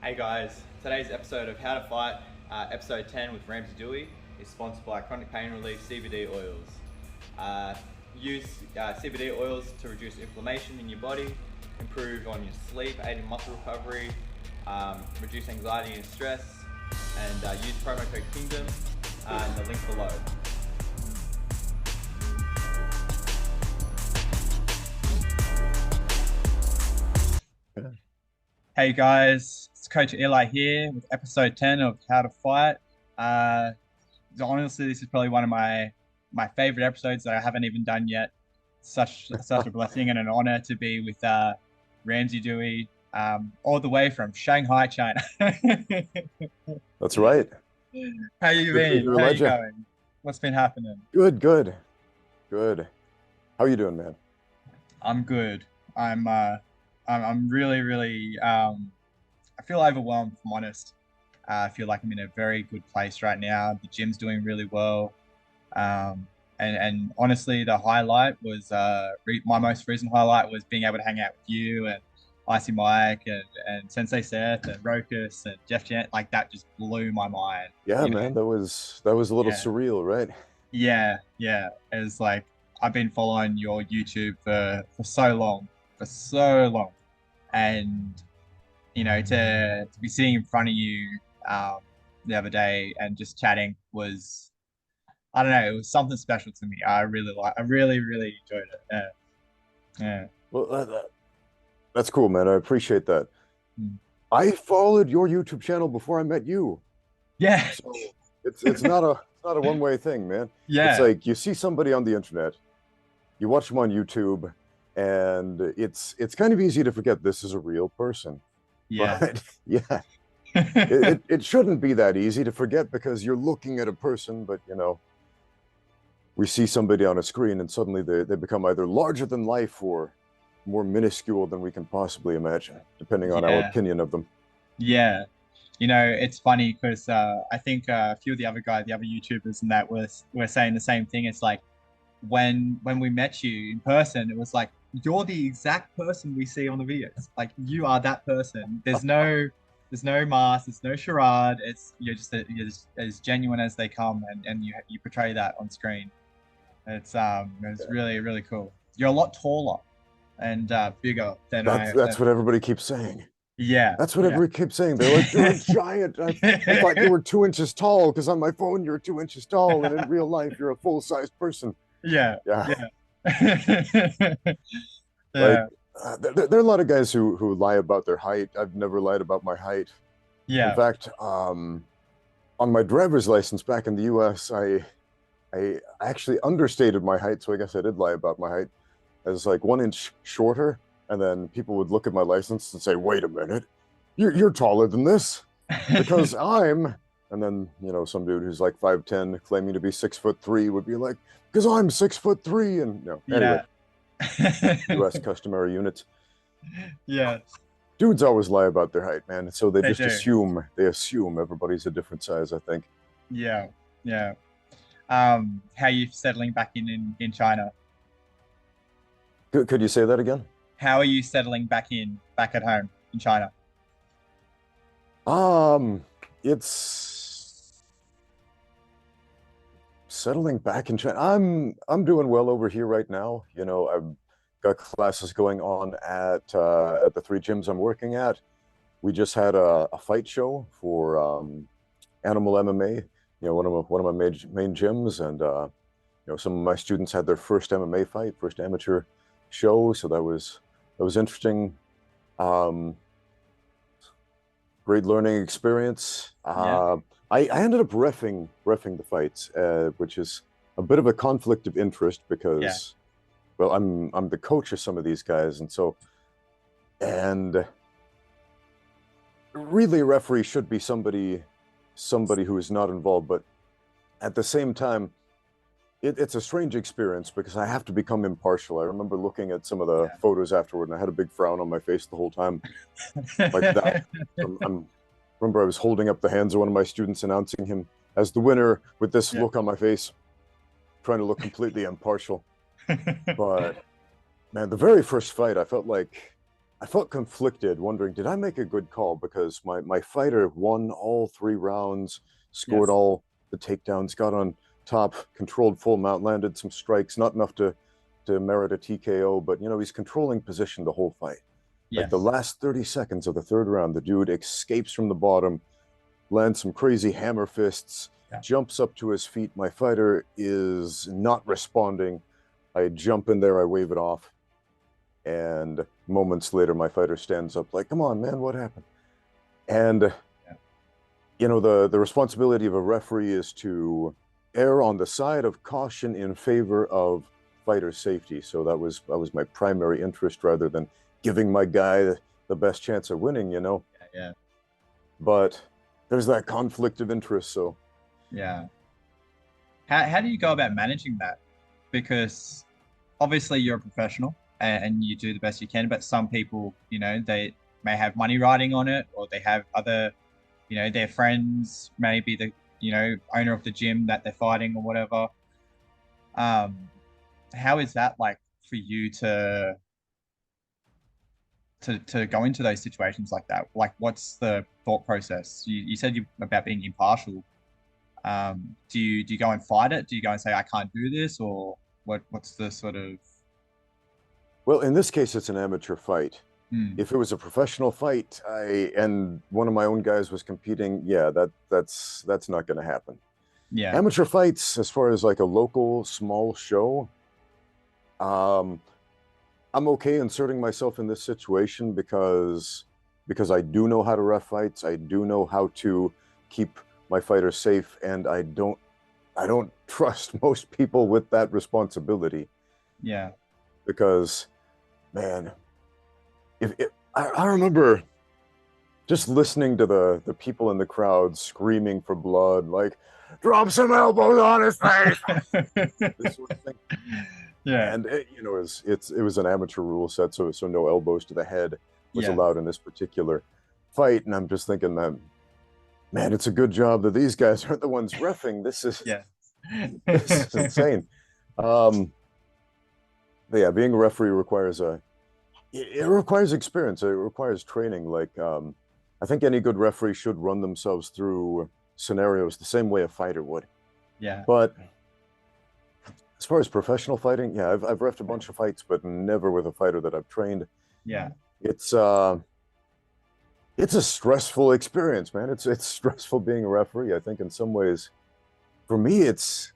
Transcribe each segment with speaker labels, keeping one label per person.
Speaker 1: Hey guys, today's episode of How to Fight, episode 10 with RAMSEY DEWEY, is sponsored by Chronic Pain Relief CBD oils. Use CBD oils to reduce inflammation in your body, improve on your sleep, aid in muscle recovery, reduce anxiety and stress, and use promo code KINGDOM in the link below. Hey guys, it's Coach Eli here with episode 10 of How to Fight. Honestly, this is probably one of my favorite episodes that I haven't even done yet. Such a blessing and an honor to be with RAMSEY DEWEY, all the way from Shanghai, China.
Speaker 2: That's right.
Speaker 1: How you
Speaker 2: Good to
Speaker 1: been?
Speaker 2: hear,
Speaker 1: How you
Speaker 2: Elijah.
Speaker 1: going? What's been happening?
Speaker 2: Good. How you doing, man?
Speaker 1: I'm good. I'm really I feel overwhelmed, if I'm honest. I feel like I'm in a very good place right now. The gym's doing really well. And honestly, the highlight was my most recent highlight was being able to hang out with you and Icy Mike and Sensei Seth and Rokus and Jeff Jan. Like that just blew my mind.
Speaker 2: Yeah,
Speaker 1: you know?
Speaker 2: man, that was a little
Speaker 1: Yeah.
Speaker 2: surreal, right?
Speaker 1: Yeah. It was like I've been following your YouTube for so long, and to be sitting in front of you the other day and just chatting was, I don't know, it was something special to me. I really enjoyed it. Yeah.
Speaker 2: Well, that's cool, man. I appreciate that.
Speaker 1: Mm.
Speaker 2: I followed your YouTube channel before I met you,
Speaker 1: Yeah.
Speaker 2: so it's not a one-way thing, man.
Speaker 1: Yeah.
Speaker 2: It's like you see somebody on the internet, you watch them on YouTube, and it's kind of easy to forget this is a real person.
Speaker 1: Yeah.
Speaker 2: But yeah, it shouldn't be that easy to forget because you're looking at a person, but we see somebody on a screen and suddenly they become either larger than life or more minuscule than we can possibly imagine, depending on our
Speaker 1: Yeah.
Speaker 2: opinion of them.
Speaker 1: Yeah. It's funny because I think a few of the other YouTubers and that were saying the same thing. It's like when we met you in person, it was like you're the exact person we see on the videos. Like you are that person. There's no mask, there's no charade. You're just as genuine as they come, and you portray that on screen. It's really cool. You're a lot taller and bigger than
Speaker 2: That's what everybody keeps saying.
Speaker 1: Yeah.
Speaker 2: That's what everybody keeps saying. They're like, you're a giant. I thought you were 2 inches tall because on my phone you're 2 inches tall, and in real life you're a full-sized person.
Speaker 1: Yeah.
Speaker 2: Like, there are a lot of guys who lie about their height. I've never lied about my height.
Speaker 1: Yeah.
Speaker 2: In fact, on my driver's license back in the US, I actually understated my height, so I guess I did lie about my height. I was like 1 inch shorter, and then people would look at my license and say, "Wait a minute, you're taller than this," because I'm. And then some dude who's like 5'10", claiming to be 6'3", would be like, "Because I'm 6'3", and anyway. US customary units.
Speaker 1: Yeah.
Speaker 2: Dudes always lie about their height, man. So they just
Speaker 1: do.
Speaker 2: assume everybody's a different size, I think.
Speaker 1: Yeah. How are you settling back in China?
Speaker 2: Could you say that again?
Speaker 1: How are you settling back at home in China?
Speaker 2: It's settling back in China. I'm doing well over here right now. I've got classes going on at the 3 gyms I'm working at. We just had a fight show for Animal MMA. One of my main gyms, and some of my students had their first MMA fight, first amateur show. So that was interesting. Great learning experience.
Speaker 1: Yeah.
Speaker 2: I ended up reffing the fights, which is a bit of a conflict of interest because, well, I'm the coach of some of these guys, and really a referee should be somebody who is not involved, but at the same time, it's a strange experience because I have to become impartial. I remember looking at some of the photos afterward, and I had a big frown on my face the whole time, like that. Remember I was holding up the hands of one of my students, announcing him as the winner with this look on my face, trying to look completely impartial. But man, the very first fight, I felt like I felt conflicted, wondering, did I make a good call? Because my fighter won all 3 rounds, scored
Speaker 1: Yes.
Speaker 2: all the takedowns, got on top, controlled full mount, landed some strikes, not enough to merit a TKO, but he's controlling position the whole fight. Like the
Speaker 1: Yes.
Speaker 2: last 30 seconds of the third round, the dude escapes from the bottom, lands some crazy hammer fists,
Speaker 1: Yeah.
Speaker 2: jumps up to his feet. My fighter is not responding. I jump in there, I wave it off. And moments later, my fighter stands up like, come on, man, what happened? And,
Speaker 1: Yeah.
Speaker 2: the responsibility of a referee is to err on the side of caution in favor of fighter safety. So that was my primary interest rather than giving my guy the best chance of winning,
Speaker 1: Yeah.
Speaker 2: But there's that conflict of interest. So
Speaker 1: Yeah. How do you go about managing that? Because obviously you're a professional and you do the best you can, but some people, they may have money riding on it, or they have other, their friends may be the, owner of the gym that they're fighting or whatever. Um, how is that like for you to go into those situations like that? Like, what's the thought process? You said you about being impartial. Do you go and fight it? Do you go and say I can't do this, or what's the sort of
Speaker 2: well, in this case, it's an amateur fight.
Speaker 1: hmm,
Speaker 2: If it was a professional fight, and one of my own guys was competing, yeah, that's not going to happen.
Speaker 1: yeah,
Speaker 2: Amateur fights, as far as like a local small show, um, I'm okay inserting myself in this situation because I do know how to ref fights. I do know how to keep my fighters safe, and I don't trust most people with that responsibility
Speaker 1: yeah,
Speaker 2: because, man, I remember just listening to the people in the crowd screaming for blood, like, drop some elbows on his face, this sort of thing.
Speaker 1: yeah,
Speaker 2: And it was an amateur rule set, so no elbows to the head was
Speaker 1: yeah,
Speaker 2: allowed in this particular fight. And I'm just thinking that, man, it's a good job that these guys aren't the ones reffing. This is
Speaker 1: yeah,
Speaker 2: this is insane. Um, but yeah, being a referee requires it requires experience. It requires training. Like, I think any good referee should run themselves through scenarios the same way a fighter would.
Speaker 1: yeah,
Speaker 2: But as far as professional fighting, yeah, I've reffed a bunch of fights, but never with a fighter that I've trained.
Speaker 1: yeah,
Speaker 2: It's it's a stressful experience, man. It's stressful being a referee. I think in some ways, for me, it's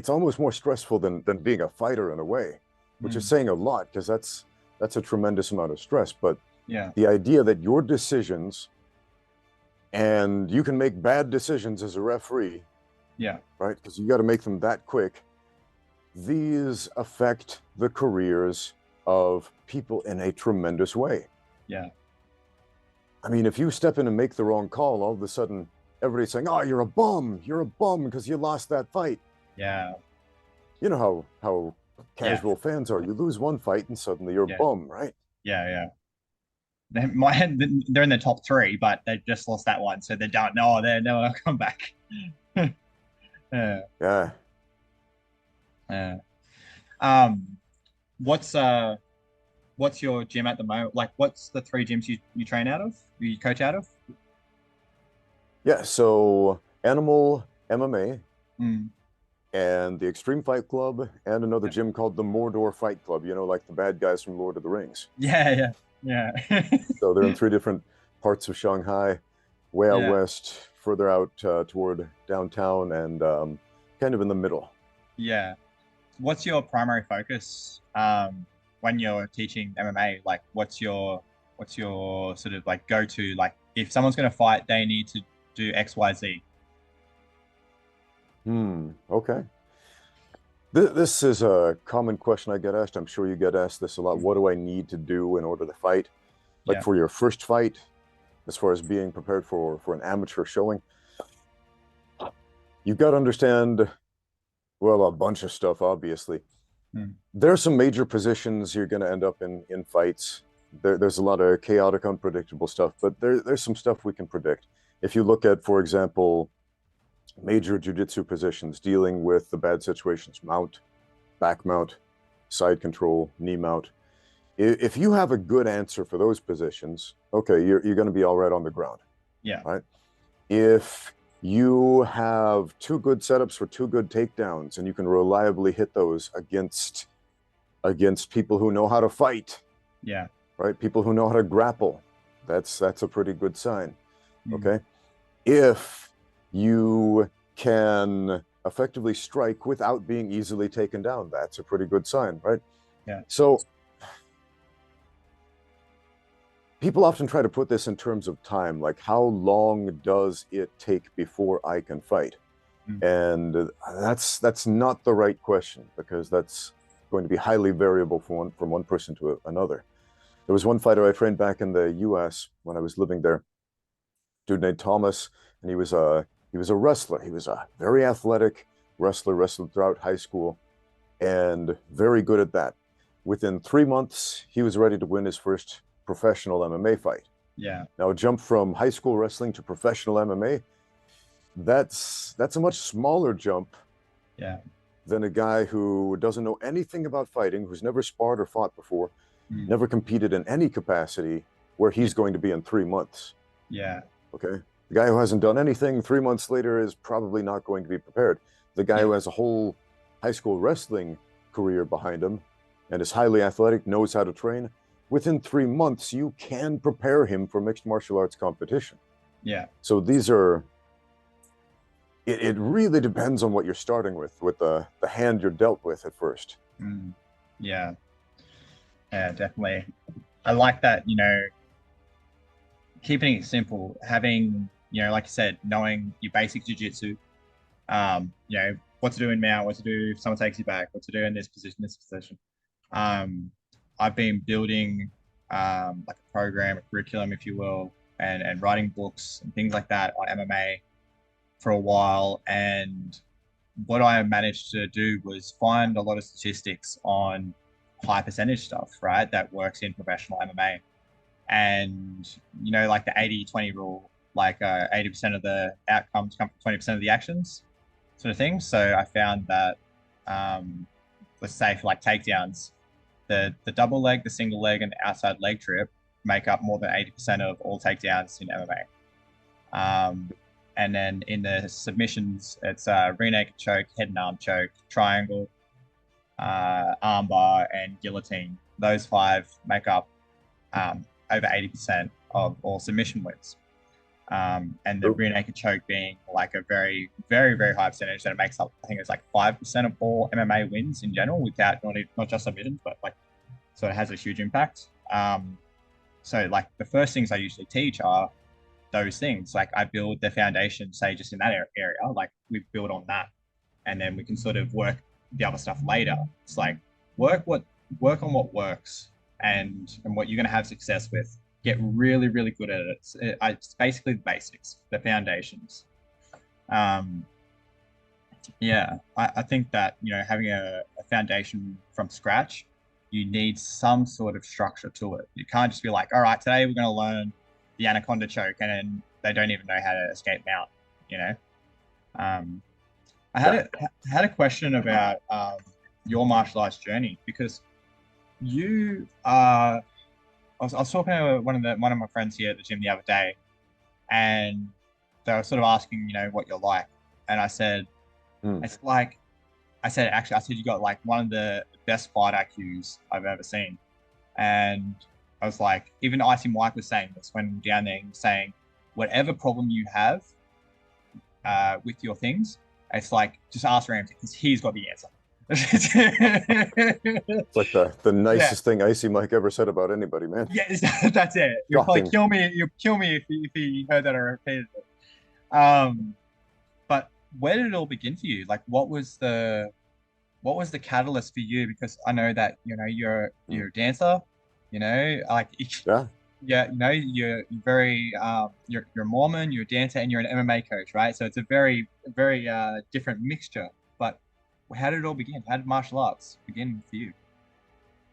Speaker 2: almost more stressful than being a fighter in a way, which is
Speaker 1: mm,
Speaker 2: saying a lot because that's a tremendous amount of stress. But
Speaker 1: yeah,
Speaker 2: the idea that your decisions, and you can make bad decisions as a referee,
Speaker 1: yeah,
Speaker 2: right? Because you got to make them that quick. These affect the careers of people in a tremendous way.
Speaker 1: yeah,
Speaker 2: I mean, if you step in and make the wrong call, all of a sudden everybody's saying, "Oh, you're a bum. You're a bum because you lost that fight."
Speaker 1: yeah,
Speaker 2: You know how
Speaker 1: yeah,
Speaker 2: casual fans are. You lose one fight and suddenly you're a
Speaker 1: yeah,
Speaker 2: bum, right?
Speaker 1: yeah, yeah. They're in the top three, but they just lost that one, so they don't know they're never come back. Yeah,
Speaker 2: Yeah.
Speaker 1: yeah. Um, what's what's your gym at the moment? Like, what's the three gyms you train out of? You coach out of?
Speaker 2: Yeah. So Animal MMA
Speaker 1: Mm.
Speaker 2: and the Extreme Fight Club and another
Speaker 1: Yeah,
Speaker 2: gym called the Mordor Fight Club, like the bad guys from Lord of the Rings.
Speaker 1: yeah, yeah, yeah,
Speaker 2: So they're in 3 different parts of Shanghai, way out
Speaker 1: yeah,
Speaker 2: west, further out toward downtown, and kind of in the middle.
Speaker 1: yeah. What's your primary focus when you're teaching MMA? Like, what's your sort of like go to? Like, if someone's going to fight, they need to do X, Y, Z.
Speaker 2: Okay. This is a common question I get asked. I'm sure you get asked this a lot. What do I need to do in order to fight? Like
Speaker 1: Yeah,
Speaker 2: for your first fight, as far as being prepared for an amateur showing, you've got to understand, well, a bunch of stuff, obviously.
Speaker 1: mm.
Speaker 2: There are some major positions you're going to end up in fights. There's a lot of chaotic, unpredictable stuff, but there's some stuff we can predict. If you look at, for example, major jiu-jitsu positions dealing with the bad situations, mount, back mount, side control, knee mount. If you have a good answer for those positions, okay, you're going to be all right on the ground,
Speaker 1: Yeah.
Speaker 2: right? If you have two good setups for two good takedowns and you can reliably hit those against people who know how to fight,
Speaker 1: Yeah.
Speaker 2: right? People who know how to grapple, that's a pretty good sign.
Speaker 1: Mm.
Speaker 2: Okay. If you can effectively strike without being easily taken down, that's a pretty good sign, right?
Speaker 1: Yeah.
Speaker 2: So people often try to put this in terms of time, like how long does it take before I can fight?
Speaker 1: Mm.
Speaker 2: And that's not the right question, because that's going to be highly variable from one person to another. There was one fighter I trained back in the US when I was living there, dude named Thomas, and he was a wrestler. He was a very athletic wrestler, wrestled throughout high school, and very good at that. Within 3 months, he was ready to win his first professional MMA fight.
Speaker 1: Yeah.
Speaker 2: Now, a jump from high school wrestling to professional MMA, that's a much smaller jump,
Speaker 1: Yeah.
Speaker 2: than a guy who doesn't know anything about fighting, who's never sparred or fought before, never competed in any capacity, where he's going to be in 3 months.
Speaker 1: Yeah.
Speaker 2: Okay. The guy who hasn't done anything 3 months later is probably not going to be prepared. The guy who has a whole high school wrestling career behind him and is highly athletic, knows how to train, within 3 months, you can prepare him for mixed martial arts competition.
Speaker 1: Yeah.
Speaker 2: So these are, it really depends on what you're starting with the hand you're dealt with at first.
Speaker 1: Yeah. Yeah, definitely. I like that, keeping it simple, having, like you said, knowing your basic jiu-jitsu, what to do in mount, what to do if someone takes you back, what to do in this position. I've been building like a program, a curriculum, if you will, and writing books and things like that on MMA for a while. And what I managed to do was find a lot of statistics on high percentage stuff, right? That works in professional MMA. And, like the 80-20 rule, like 80% of the outcomes come from 20% of the actions sort of thing. So I found that, let's say for like takedowns, the double leg, the single leg, and the outside leg trip make up more than 80% of all takedowns in MMA. And then in the submissions, it's rear naked choke, head and arm choke, triangle, armbar, and guillotine. Those five make up over 80% of all submission wins. And the rear naked choke being like a very, very, very high percentage that it makes up. I think it's like 5% of all MMA wins in general, without not just submissions, but like, so it has a huge impact. So like the first things I usually teach are those things. Like I build the foundation, say just in that area, like we build on that, and then we can sort of work the other stuff later. It's like work on what works and what you're going to have success with. Get really, really good at it. It's basically the basics, the foundations. Yeah, I think that, having a foundation from scratch, you need some sort of structure to it. You can't just be like, all right, today we're going to learn the anaconda choke, and then they don't even know how to escape mount, you know? Um, I had a question about your martial arts journey, because you are. I was talking to one of my friends here at the gym the other day, and they were sort of asking, what you're like, and I said, it's like, I said you got like one of the best fight IQs I've ever seen, and I was like, even Icy Mike was saying this when we were down there, saying, whatever problem you have with your things, it's like just ask Ramsey because he's got the answer.
Speaker 2: It's like the nicest thing Icy Mike ever said about anybody, man.
Speaker 1: Yeah, that's it. You'll probably kill me. You'll kill me if he heard that or repeated it. But where did it all begin for you? Like, what was the catalyst for you? Because I know that you're a dancer. Like yeah, you're very you're a Mormon, you're a dancer, and you're an MMA coach, right? So it's a very very different mixture. But how did it all begin? How did martial arts begin for you?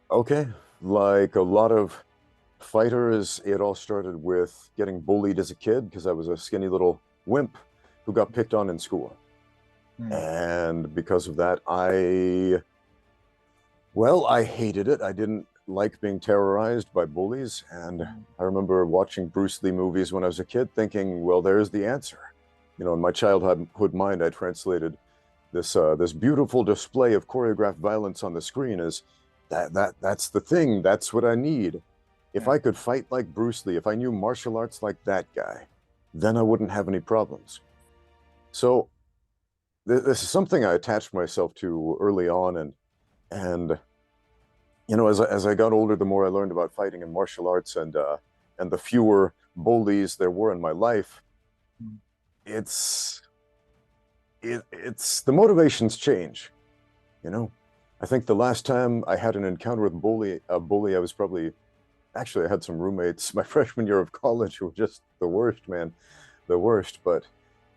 Speaker 2: Okay, like a lot of fighters, it all started with getting bullied as a kid because I was a skinny little wimp who got picked on in school. And because of that, I hated it. I didn't like being terrorized by bullies. And I remember watching Bruce Lee movies when I was a kid thinking, well, there's the answer. You know, in my childhood mind, I translated this beautiful display of choreographed violence on the screen as that's the thing. That's what I need. If I could fight like Bruce Lee, if I knew martial arts like that guy, then I wouldn't have any problems. So this is something I attached myself to early on, and you know, as I got older, the more I learned about fighting and martial arts, and the fewer bullies there were in my life, it's it's the motivations change. You know, I think the last time I had an encounter with a bully, I was probably actually I had some roommates my freshman year of college who were just the worst, man, the worst. But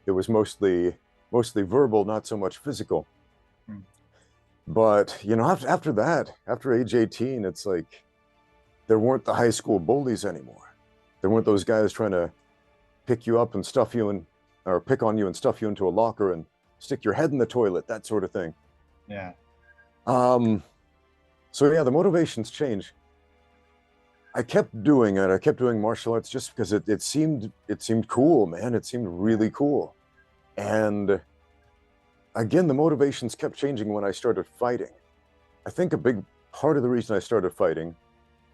Speaker 2: it was mostly verbal, not so much physical. But you know, after that, after age 18, it's like there weren't the high school bullies anymore. There weren't those guys trying to pick you up and stuff you in, or pick on you and stuff you into a locker and stick your head in the toilet, that sort of thing.
Speaker 1: Yeah.
Speaker 2: So yeah, the motivations change. I kept doing it. I kept doing martial arts just because it seemed cool, man. It seemed really cool. And again, the motivations kept changing when I started fighting. I think a big part of the reason I started fighting,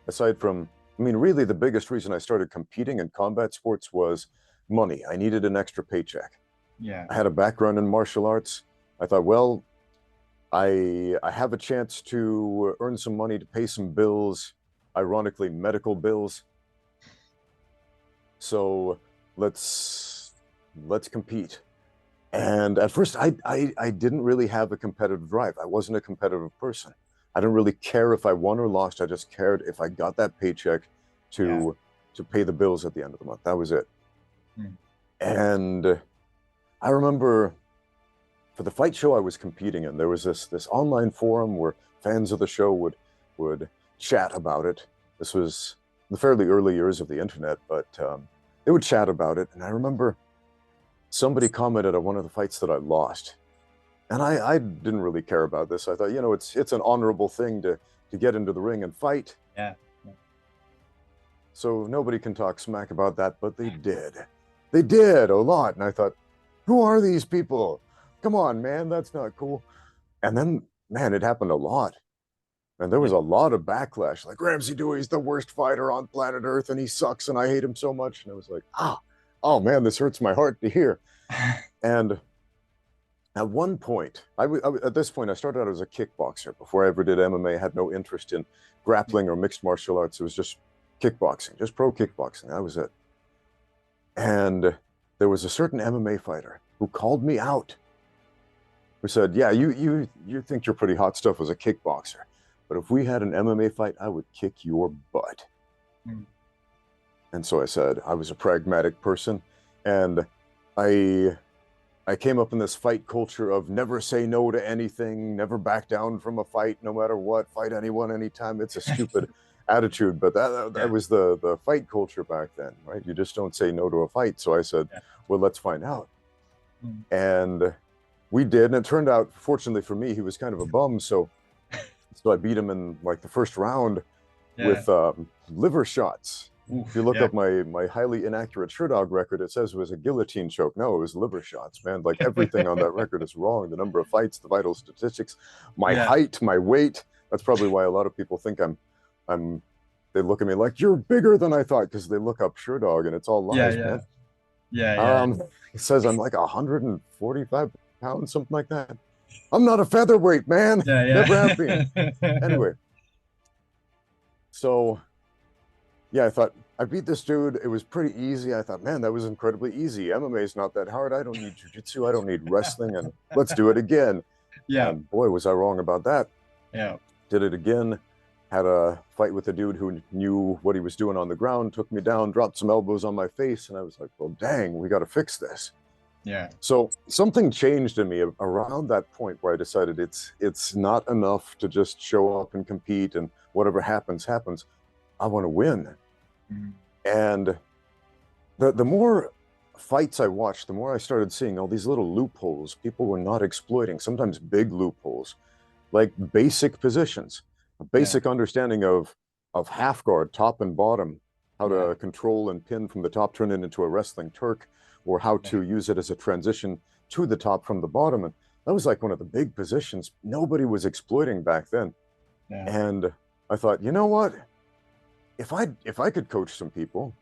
Speaker 2: aside from, I mean, really the biggest reason I started competing in combat sports was money. I needed an extra paycheck.
Speaker 1: Yeah.
Speaker 2: I had a background in martial arts. I thought, well, I have a chance to earn some money to pay some bills, ironically, medical bills. So let's compete. And at first, I didn't really have a competitive drive. I wasn't a competitive person. I didn't really care if I won or lost. I just cared if I got that paycheck to pay the bills at the end of the month. That was it. And I remember for the fight show I was competing in, there was this online forum where fans of the show would chat about it. This was the fairly early years of the internet, but they would chat about it. And I remember somebody commented on one of the fights that I lost. And I didn't really care about this. I thought, you know, it's an honorable thing to get into the ring and fight.
Speaker 1: Yeah.
Speaker 2: So nobody can talk smack about that, but they did. They did a lot. And I thought, who are these people? Come on, man, that's not cool. And then, man, it happened a lot. And there was a lot of backlash. Like, Ramsey Dewey's the worst fighter on planet Earth, and he sucks, and I hate him so much. And I was like, oh man, this hurts my heart to hear. And at one point, at this point, I started out as a kickboxer. Before I ever did MMA, I had no interest in grappling or mixed martial arts. It was just kickboxing, just pro kickboxing. That was it. And there was a certain MMA fighter who called me out, who said, yeah, you think you're pretty hot stuff as a kickboxer, but if we had an MMA fight, I would kick your butt. And so I said, I was a pragmatic person, and I came up in this fight culture of never say no to anything, never back down from a fight, no matter what, fight anyone, anytime. It's a stupid attitude, but that was the fight culture back then, right? You just don't say no to a fight. So I said, well, let's find out. And we did, and it turned out, fortunately for me, he was kind of a bum, so I beat him in like the first round with liver shots. If you look up my highly inaccurate Sherdog record, it says it was a guillotine choke. No, it was liver shots, man. Like everything on that record is wrong. The number of fights, the vital statistics, my height, my weight. That's probably why a lot of people think they look at me like, you're bigger than I thought, because they look up Sherdog and it's all lies, man. It says I'm like 145 pounds, something like that. I'm not a featherweight, man. Never have been. Anyway. So yeah, I thought, I beat this dude. It was pretty easy. I thought, man, that was incredibly easy. MMA is not that hard. I don't need jiu-jitsu. I don't need wrestling. And let's do it again. And boy, was I wrong about that. Did it again. Had a fight with a dude who knew what he was doing on the ground, took me down, dropped some elbows on my face. And I was like, well, dang, we got to fix this. So something changed in me around that point where I decided it's not enough to just show up and compete and whatever happens, happens. I want to win. And the more fights I watched, the more I started seeing all these little loopholes people were not exploiting, sometimes big loopholes, like basic positions, a basic understanding of of half guard, top and bottom, how
Speaker 1: Yeah.
Speaker 2: to control and pin from the top, turn it into a wrestling Turk, or how
Speaker 1: Yeah.
Speaker 2: to use it as a transition to the top from the bottom. And that was like one of the big positions nobody was exploiting back then.
Speaker 1: Yeah.
Speaker 2: And I thought, you know what? If I could coach some people,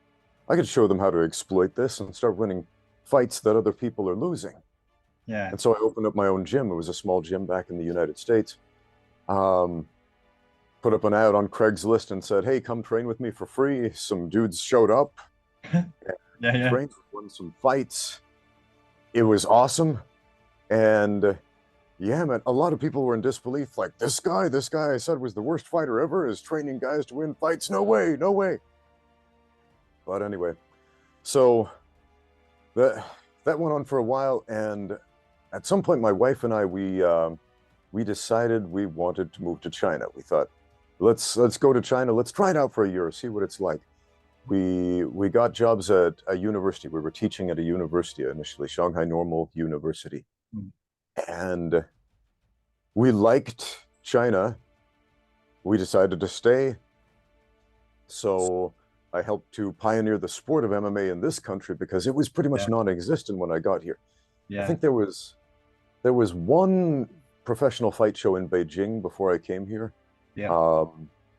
Speaker 2: I could show them how to exploit this and start winning fights that other people are losing.
Speaker 1: Yeah.
Speaker 2: And so I opened up my own gym. It was a small gym back in the United States. Put up an ad on Craigslist and said, hey, come train with me for free. Some dudes showed up,
Speaker 1: Yeah. Yeah.
Speaker 2: trained, won some fights. It was awesome. And yeah, man, a lot of people were in disbelief. Like, this guy I said was the worst fighter ever is training guys to win fights. No way, no way. But anyway, so that went on for a while. And at some point, my wife and I, we decided we wanted to move to China. We thought, let's go to China. Let's try it out for a year, see what it's like. We got jobs at a university. We were teaching at a university initially, Shanghai Normal University.
Speaker 1: Mm.
Speaker 2: And we liked China. We decided to stay. So I helped to pioneer the sport of MMA in this country because it was pretty much non-existent when I got here.
Speaker 1: Yeah.
Speaker 2: I think there was one professional fight show in Beijing before I came here.
Speaker 1: Yeah.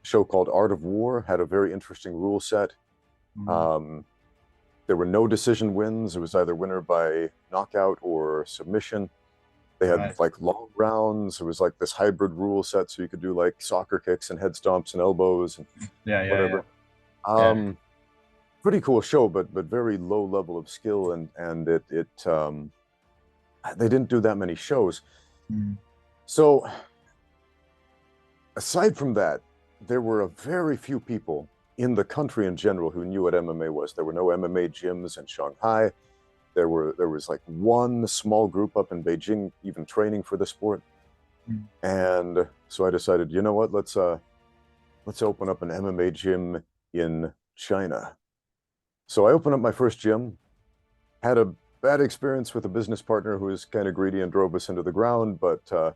Speaker 2: Show called Art of War, had a very interesting rule set. There were no decision wins. It was either winner by knockout or submission. They had like long rounds. It was like this hybrid rule set, so you could do like soccer kicks and head stomps and elbows and whatever. Pretty cool show, but very low level of skill, and it they didn't do that many shows. So aside from that, there were a very few people in the country in general who knew what MMA was. There were no MMA gyms in Shanghai. There was like one small group up in Beijing even training for the sport. And so I decided, you know what, let's open up an MMA gym in China. So I opened up my first gym, had a bad experience with a business partner who was kind of greedy and drove us into the ground, but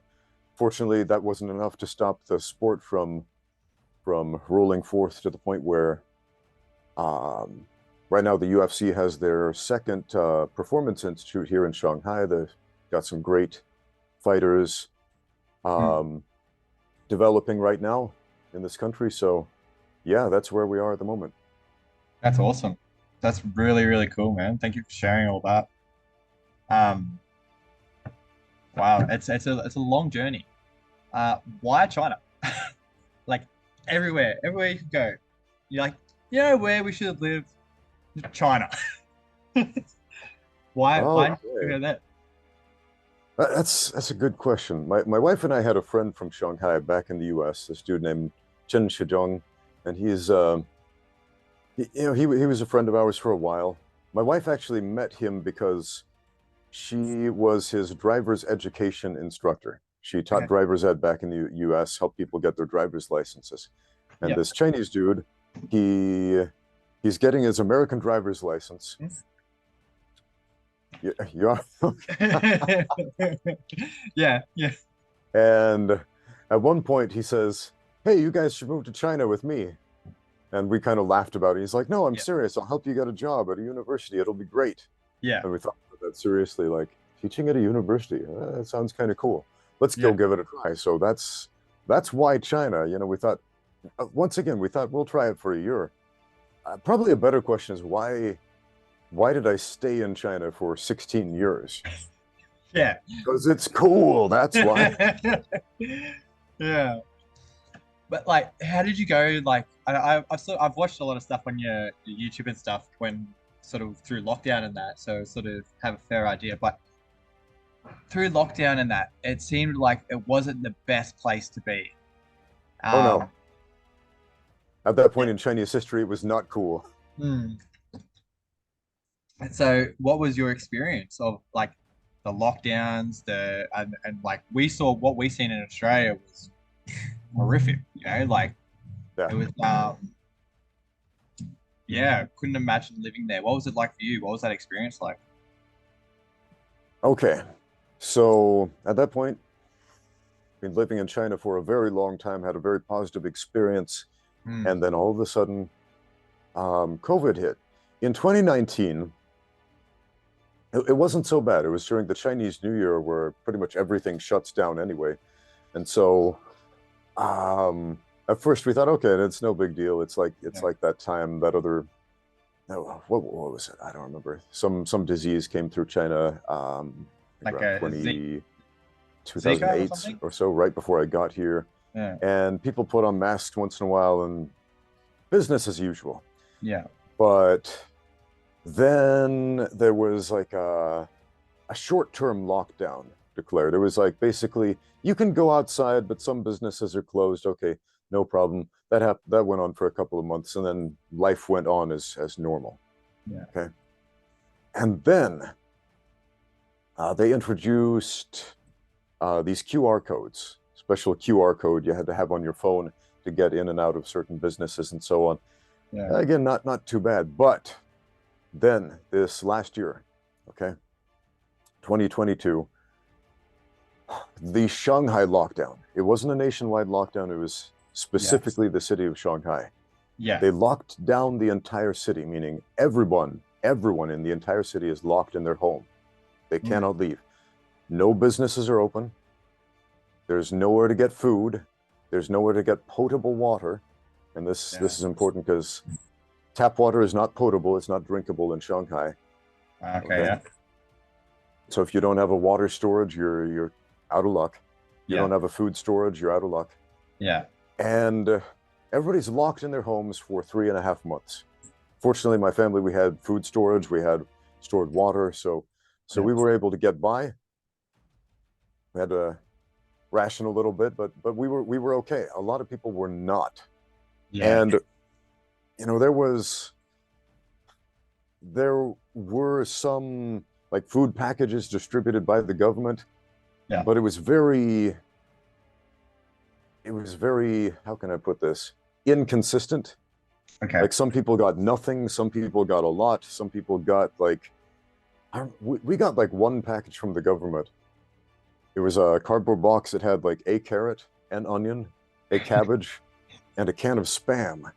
Speaker 2: fortunately that wasn't enough to stop the sport from rolling forth to the point where right now the UFC has their second performance institute here in Shanghai. They've got some great fighters developing right now in this country. So yeah, that's where we are at the moment.
Speaker 1: That's awesome. That's really, really cool, man. Thank you for sharing all that. Wow, it's a long journey. Why China? Like everywhere you can go. You're like, you know where we should have lived? China. Why go there?
Speaker 2: That's a good question. My wife and I had a friend from Shanghai back in the US, this dude named Chen Shizhong, and he's he was a friend of ours for a while. My wife actually met him because she was his driver's education instructor. She taught driver's ed back in the US, helped people get their driver's licenses. And this Chinese dude, he's getting his American driver's license. You are okay.
Speaker 1: Yeah.
Speaker 2: And at one point he says, hey, you guys should move to China with me. And we kind of laughed about it. He's like, no, I'm serious. I'll help you get a job at a university. It'll be great.
Speaker 1: Yeah.
Speaker 2: And we thought about that seriously, like teaching at a university. That sounds kind of cool. Let's go give it a try. So that's why China. You know, we thought, once again, we thought we'll try it for a year. Probably a better question is why did I stay in China for 16 years?
Speaker 1: Yeah.
Speaker 2: Because it's cool. That's why.
Speaker 1: Yeah. But like, how did you go? Like, I've watched a lot of stuff on your YouTube and stuff when sort of through lockdown and that, so sort of have a fair idea. But through lockdown and that, it seemed like it wasn't the best place to be.
Speaker 2: Oh no. At that point in Chinese history, it was not cool.
Speaker 1: And so, what was your experience of like the lockdowns, and like we saw what we seen in Australia was horrific, you know, like it was couldn't imagine living there. What was it like for you? What was that experience like?
Speaker 2: Okay, so at that point, been living in China for a very long time, had a very positive experience. And then all of a sudden, COVID hit. In 2019, it wasn't so bad. It was during the Chinese New Year where pretty much everything shuts down anyway. And so at first we thought, okay, it's no big deal. It's like that time that other, no, what was it? I don't remember. Some disease came through China
Speaker 1: Like
Speaker 2: around
Speaker 1: a
Speaker 2: 2008 or so, right before I got here.
Speaker 1: Yeah.
Speaker 2: And people put on masks once in a while and business as usual.
Speaker 1: Yeah.
Speaker 2: But then there was like a short-term lockdown declared. It was like basically you can go outside, but some businesses are closed. Okay, no problem. That went on for a couple of months, and then life went on as normal.
Speaker 1: Yeah.
Speaker 2: Okay. And then they introduced these QR codes, special QR code you had to have on your phone to get in and out of certain businesses and so on.
Speaker 1: Yeah.
Speaker 2: Again, not too bad. But then this last year, okay, 2022, the Shanghai lockdown. It wasn't a nationwide lockdown. It was specifically the city of Shanghai.
Speaker 1: Yeah.
Speaker 2: They locked down the entire city, meaning everyone in the entire city is locked in their home. They cannot leave. No businesses are open. There's nowhere to get food. There's nowhere to get potable water. And this is important because tap water is not potable. It's not drinkable in Shanghai.
Speaker 1: Okay. Yeah.
Speaker 2: So if you don't have a water storage, you're out of luck. You don't have a food storage, you're out of luck.
Speaker 1: Yeah.
Speaker 2: And everybody's locked in their homes for 3.5 months. Fortunately, my family, we had food storage, we had stored water, so we were able to get by. We had to ration a little bit, but we were okay. A lot of people were not.
Speaker 1: Yeah.
Speaker 2: And you know, there were some like food packages distributed by the government.
Speaker 1: Yeah.
Speaker 2: But it was very, how can I put this? Inconsistent.
Speaker 1: Okay.
Speaker 2: Like some people got nothing, some people got a lot, some people got like, we got like one package from the government. It was a cardboard box that had like a carrot, an onion, a cabbage, and a can of Spam.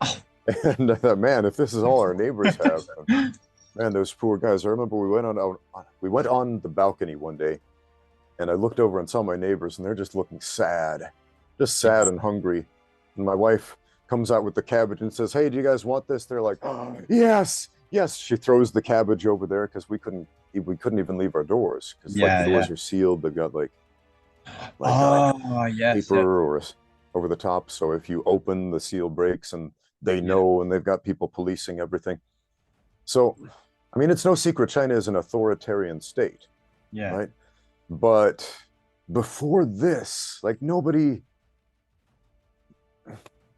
Speaker 1: Oh.
Speaker 2: And I thought, man, if this is all our neighbors have, man, those poor guys. I remember we went on the balcony one day, and I looked over and saw my neighbors, and they're just looking sad, and hungry. And my wife comes out with the cabbage and says, "Hey, do you guys want this?" They're like, "Oh, yes, yes." She throws the cabbage over there because we couldn't even leave our doors because like the doors are sealed. They've got like paper or over the top, so if you open, the seal breaks, and they know, and they've got people policing everything. So, I mean, it's no secret China is an authoritarian state, right? But before this, like nobody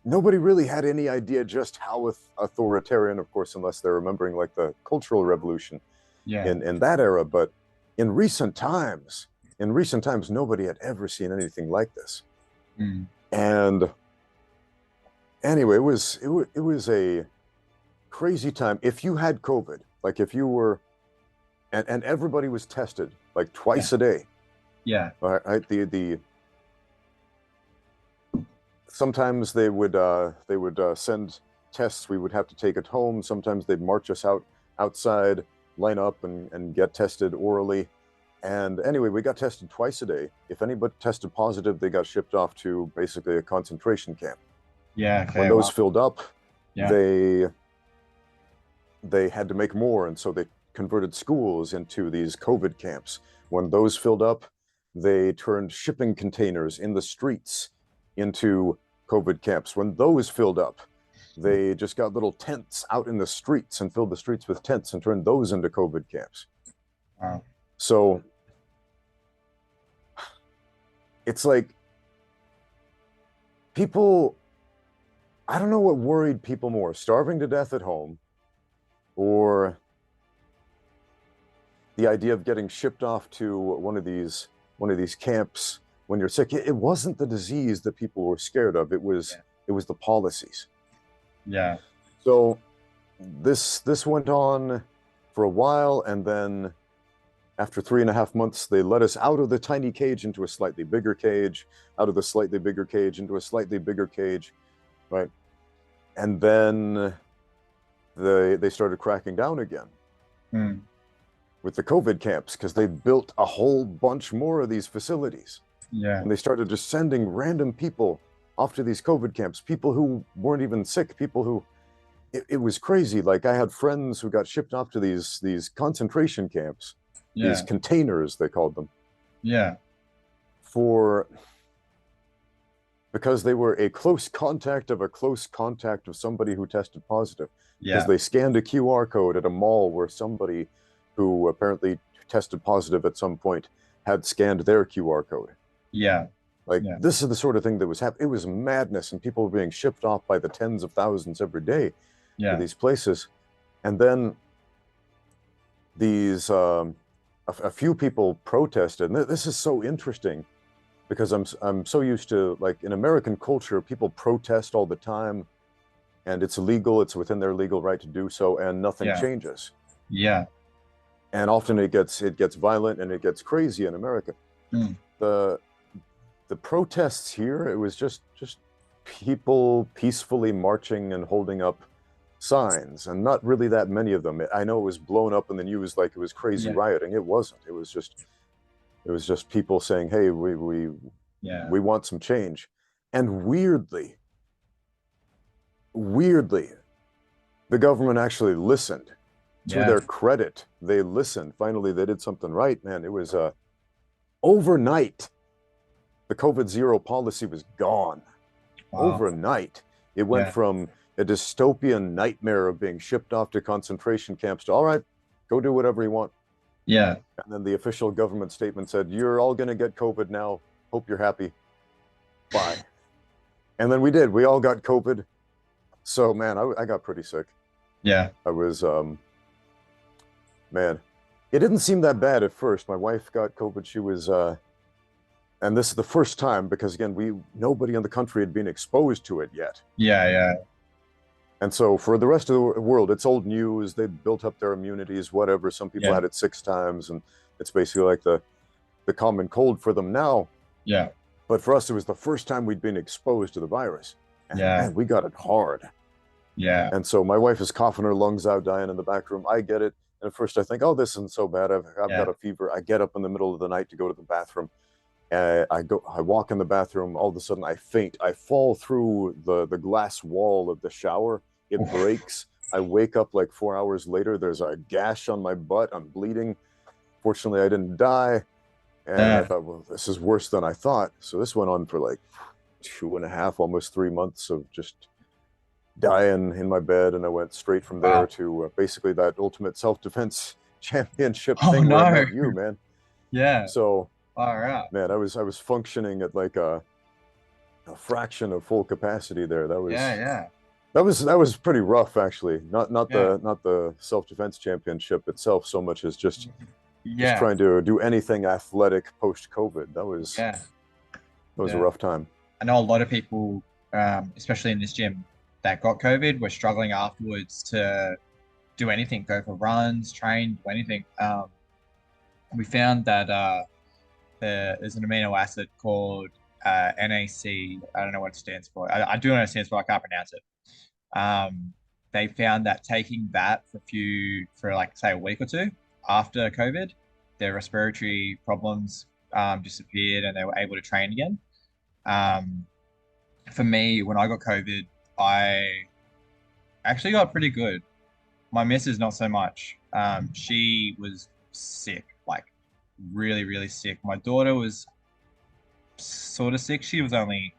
Speaker 2: really had any idea just how authoritarian, of course, unless they're remembering like the Cultural Revolution in that era. But in recent times, nobody had ever seen anything like this. And anyway, it was a crazy time. If you had COVID, like if you were, and everybody was tested like twice a day. Yeah. All right. Sometimes they would send tests we would have to take at home. Sometimes they'd march us outside, line up and get tested orally. And anyway, we got tested twice a day. If anybody tested positive, they got shipped off to basically a concentration camp. Yeah. Okay, when those filled up, they had to make more, and so they converted schools into these COVID camps. When those filled up, they turned shipping containers in the streets into COVID camps. When those filled up, they just got little tents out in the streets and filled the streets with tents and turned those into COVID camps. Wow. So it's like people, I don't know what worried people more, starving to death at home or the idea of getting shipped off to one of these camps when you're sick. It wasn't the disease that people were scared of. It was the policies. Yeah. So this went on for a while, and then after 3.5 months, they let us out of the tiny cage into a slightly bigger cage, out of the slightly bigger cage into a slightly bigger cage, right? And then they started cracking down again
Speaker 1: Mm.
Speaker 2: with the COVID camps because they built a whole bunch more of these facilities.
Speaker 1: Yeah.
Speaker 2: And they started just sending random people off to these COVID camps, people who weren't even sick, people who it was crazy. Like I had friends who got shipped off to these concentration camps, these
Speaker 1: Yeah.
Speaker 2: containers they called them,
Speaker 1: Yeah.
Speaker 2: for because they were a close contact of a close contact of somebody who tested positive. Because
Speaker 1: Yeah.
Speaker 2: they scanned a QR code at a mall where somebody who apparently tested positive at some point had scanned their QR code.
Speaker 1: Yeah.
Speaker 2: Like
Speaker 1: Yeah.
Speaker 2: this is the sort of thing that was happening. It was madness, and people were being shipped off by the tens of thousands every day to
Speaker 1: Yeah.
Speaker 2: these places. And then these a few people protested. And this is so interesting because I'm so used to, like, in American culture, people protest all the time, and it's illegal. It's within their legal right to do so, and nothing
Speaker 1: Yeah.
Speaker 2: changes.
Speaker 1: Yeah.
Speaker 2: And often it gets violent and it gets crazy in America.
Speaker 1: Mm.
Speaker 2: The protests here, it was just people peacefully marching and holding up signs, and not really that many of them. I know it was blown up in the news like it was crazy
Speaker 1: Yeah.
Speaker 2: rioting. It wasn't. It was just people saying, "Hey, we
Speaker 1: Yeah.
Speaker 2: want some change." And weirdly, the government actually listened. To
Speaker 1: Yeah.
Speaker 2: their credit, they listened. Finally, they did something right, man. It was overnight. The COVID zero policy was gone.
Speaker 1: Wow.
Speaker 2: Overnight. It went
Speaker 1: Yeah.
Speaker 2: from a dystopian nightmare of being shipped off to concentration camps to, all right, go do whatever you want.
Speaker 1: Yeah.
Speaker 2: And then the official government statement said, you're all going to get COVID now. Hope you're happy. Bye. And then we did. We all got COVID. So, man, I got pretty sick.
Speaker 1: Yeah.
Speaker 2: I was, man, it didn't seem that bad at first. My wife got COVID. She was, and this is the first time because, again, nobody in the country had been exposed to it yet.
Speaker 1: Yeah. Yeah.
Speaker 2: And so for the rest of the world, it's old news. They built up their immunities, whatever. Some people
Speaker 1: Yeah.
Speaker 2: had it 6 times, and it's basically like the common cold for them now.
Speaker 1: Yeah.
Speaker 2: But for us, it was the first time we'd been exposed to the virus. And
Speaker 1: Yeah.
Speaker 2: man, we got it hard.
Speaker 1: Yeah.
Speaker 2: And so my wife is coughing her lungs out, dying in the back room. I get it. And at first I think, oh, this isn't so bad. I've
Speaker 1: Yeah.
Speaker 2: got a fever. I get up in the middle of the night to go to the bathroom. I walk in the bathroom. All of a sudden I faint. I fall through the glass wall of the shower. It breaks. I wake up like 4 hours later. There's a gash on my butt. I'm bleeding. Fortunately, I didn't die. And I thought, well, this is worse than I thought. So this went on for like 2.5, almost 3 months of just dying in my bed. And I went straight from there
Speaker 1: Wow.
Speaker 2: to basically that ultimate self-defense championship
Speaker 1: Oh,
Speaker 2: thing where I
Speaker 1: no.
Speaker 2: met you, man.
Speaker 1: Yeah.
Speaker 2: So,
Speaker 1: All right.
Speaker 2: man, I was functioning at like a fraction of full capacity there. That was
Speaker 1: Yeah.
Speaker 2: that was pretty rough, actually. Not
Speaker 1: Yeah.
Speaker 2: the self-defense championship itself so much as just
Speaker 1: Yeah.
Speaker 2: trying to do anything athletic post-COVID. That was
Speaker 1: Yeah.
Speaker 2: a
Speaker 1: Yeah.
Speaker 2: rough time.
Speaker 1: I know a lot of people, especially in this gym, that got COVID were struggling afterwards to do anything, go for runs, train, do anything. We found that there's an amino acid called NAC. I don't know what it stands for. I do know what it stands for. I can't pronounce it. They found that taking that for like say a week or two after COVID, their respiratory problems disappeared and they were able to train again. For me, when I got COVID, I actually got pretty good. My missus not so much. She was sick, like really, really sick. My daughter was sort of sick. She was only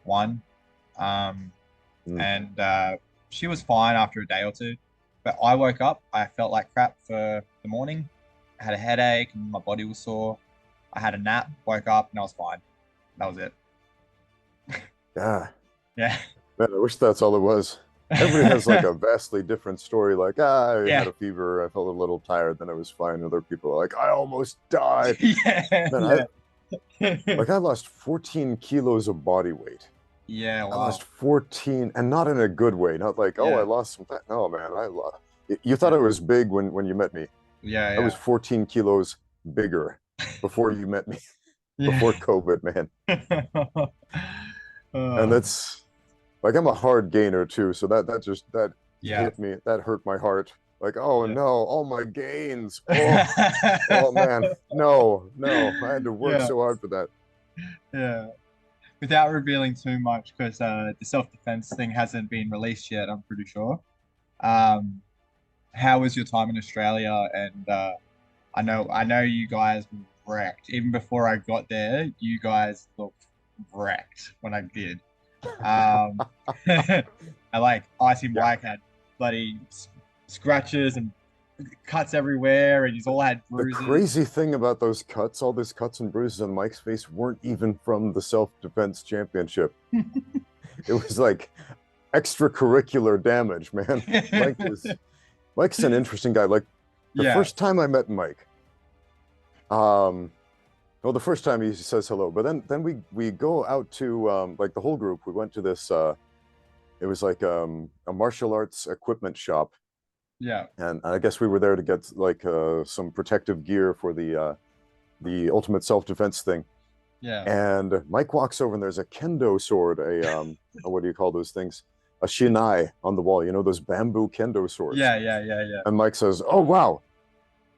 Speaker 1: 1. And she was fine after a day or 2. But I woke up, I felt like crap for the morning. I had a headache and my body was sore. I had a nap, woke up, and I was fine. That was it.
Speaker 2: Yeah.
Speaker 1: Yeah.
Speaker 2: Man, I wish that's all it was. Everybody has like a vastly different story. Like, I
Speaker 1: Yeah.
Speaker 2: had a fever, I felt a little tired, then I was fine. Other people are like, I almost died.
Speaker 1: Yeah.
Speaker 2: Man, I lost 14 kilos of body weight.
Speaker 1: Yeah, wow.
Speaker 2: I lost 14, and not in a good way. Not like, oh,
Speaker 1: Yeah.
Speaker 2: I lost some fat. No, man, I lost. You thought I was big when you met me.
Speaker 1: Yeah,
Speaker 2: I was 14 kilos bigger before you met me, before COVID, man. And like I'm a hard gainer too, so that
Speaker 1: Yeah.
Speaker 2: hit me. That hurt my heart. Like, oh
Speaker 1: Yeah.
Speaker 2: no, all my gains. Oh man, no, no. I had to work
Speaker 1: Yeah.
Speaker 2: so hard for that.
Speaker 1: Yeah. Without revealing too much, because the self-defense thing hasn't been released yet, I'm pretty sure. Um, how was your time in Australia? And I know you guys were wrecked. Even before I got there, you guys looked wrecked when I did. Um, I like Icy
Speaker 2: Yeah.
Speaker 1: Mike had bloody scratches and cuts everywhere, and he's all had
Speaker 2: The
Speaker 1: bruises.
Speaker 2: crazy thing about those cuts, all those cuts and bruises on Mike's face, weren't even from the self-defense championship. It was like extracurricular damage, man. Mike is Mike's an interesting guy. Like the
Speaker 1: Yeah,
Speaker 2: first time I met Mike, um, well, the first time he says hello, but then we go out to like the whole group. We went to this. It was like a martial arts equipment shop,
Speaker 1: yeah,
Speaker 2: and I guess we were there to get like some protective gear for the ultimate self-defense thing.
Speaker 1: yeah,
Speaker 2: And Mike walks over and there's a kendo sword, what do you call those things? A shinai on the wall, you know, those bamboo kendo swords.
Speaker 1: yeah, yeah, yeah,
Speaker 2: And Mike says, "Oh wow,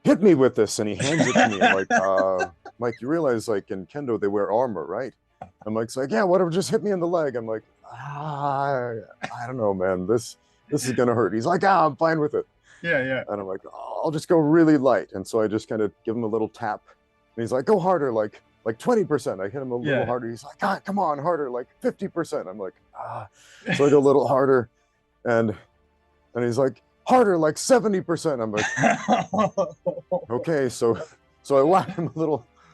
Speaker 2: hit me with this." And he hands it to me. I'm like,
Speaker 1: yeah.
Speaker 2: Mike, you realize like in kendo they wear armor, right? And Mike's like, "Yeah, whatever, just hit me in the leg." I'm like, I don't know, man. This is gonna hurt. He's like, I'm fine with it.
Speaker 1: Yeah, yeah.
Speaker 2: And I'm like, oh, I'll just go really light. And so I just kind of give him a little tap. And he's like, go harder, like 20%. I hit him a little
Speaker 1: Yeah.
Speaker 2: harder. He's like, ah, come on, harder, like 50%. I'm like, ah. So I go a little harder, and he's like, harder, like 70%. I'm like, okay. So I whack him a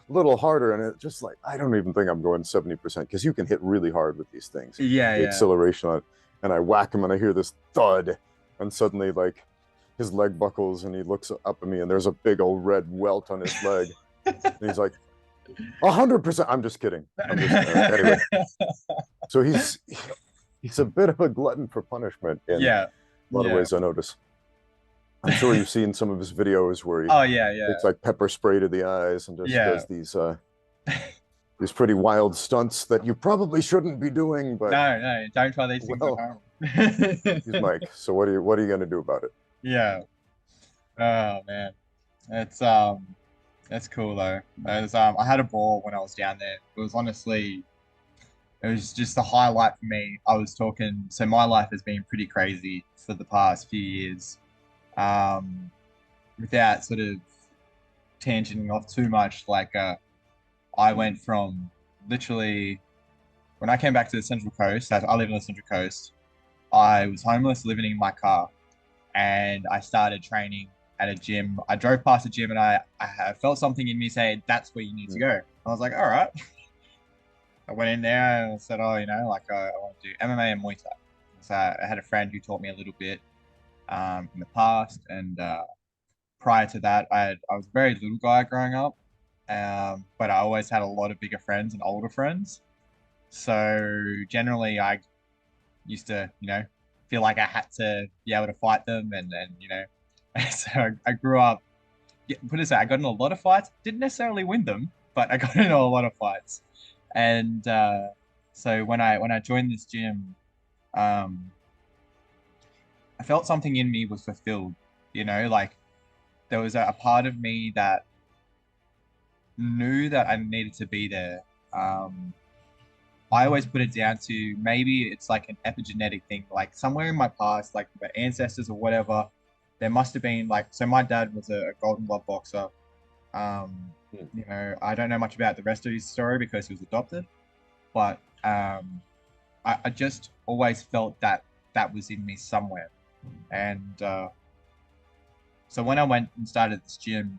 Speaker 2: little harder, and it just like I don't even think I'm going 70% because you can hit really hard with these things.
Speaker 1: Yeah,
Speaker 2: The
Speaker 1: yeah.
Speaker 2: acceleration on it. And I whack him and I hear this thud, and suddenly like his leg buckles and he looks up at me and there's a big old red welt on his leg. And he's like, 100%. I'm just kidding. Anyway. So he's a bit of a glutton for punishment in
Speaker 1: Yeah,
Speaker 2: a lot of
Speaker 1: yeah.
Speaker 2: ways, I notice. I'm sure you've seen some of his videos where he
Speaker 1: Oh, yeah, yeah,
Speaker 2: takes like pepper spray to the eyes and just
Speaker 1: yeah.
Speaker 2: does these pretty wild stunts that you probably shouldn't be doing, but
Speaker 1: No, no, don't try these things at
Speaker 2: well,
Speaker 1: home.
Speaker 2: he's Mike. So what are you gonna do about it?
Speaker 1: Yeah. Oh man, it's that's cool though. I had a ball when I was down there. It was honestly, it was just a highlight for me. I was talking, so my life has been pretty crazy for the past few years. Um, without sort of tangenting off too much, like I went from literally when I came back to the Central Coast. I live on the Central Coast. I was homeless, living in my car, and I started training at a gym. I drove past a gym and I felt something in me say, that's where you need to go. I was like, all right. I went in there and I said, oh, like I want to do MMA and Muay Thai. So I had a friend who taught me a little bit in the past. And prior to that, I was a very little guy growing up, but I always had a lot of bigger friends and older friends. So generally, I used to, feel like I had to be able to fight them, and so I grew up. Yeah, put it this way, I got in a lot of fights. Didn't necessarily win them, but I got in a lot of fights. And so when I joined this gym, um, I felt something in me was fulfilled. Like there was a part of me that knew that I needed to be there. Um, I always put it down to maybe it's like an epigenetic thing, like somewhere in my past, like the ancestors or whatever, there must have been like, so my dad was a Golden Glove boxer. Um,
Speaker 2: Hmm.
Speaker 1: I don't know much about the rest of his story because he was adopted, but I just always felt that that was in me somewhere. And so when I went and started this gym,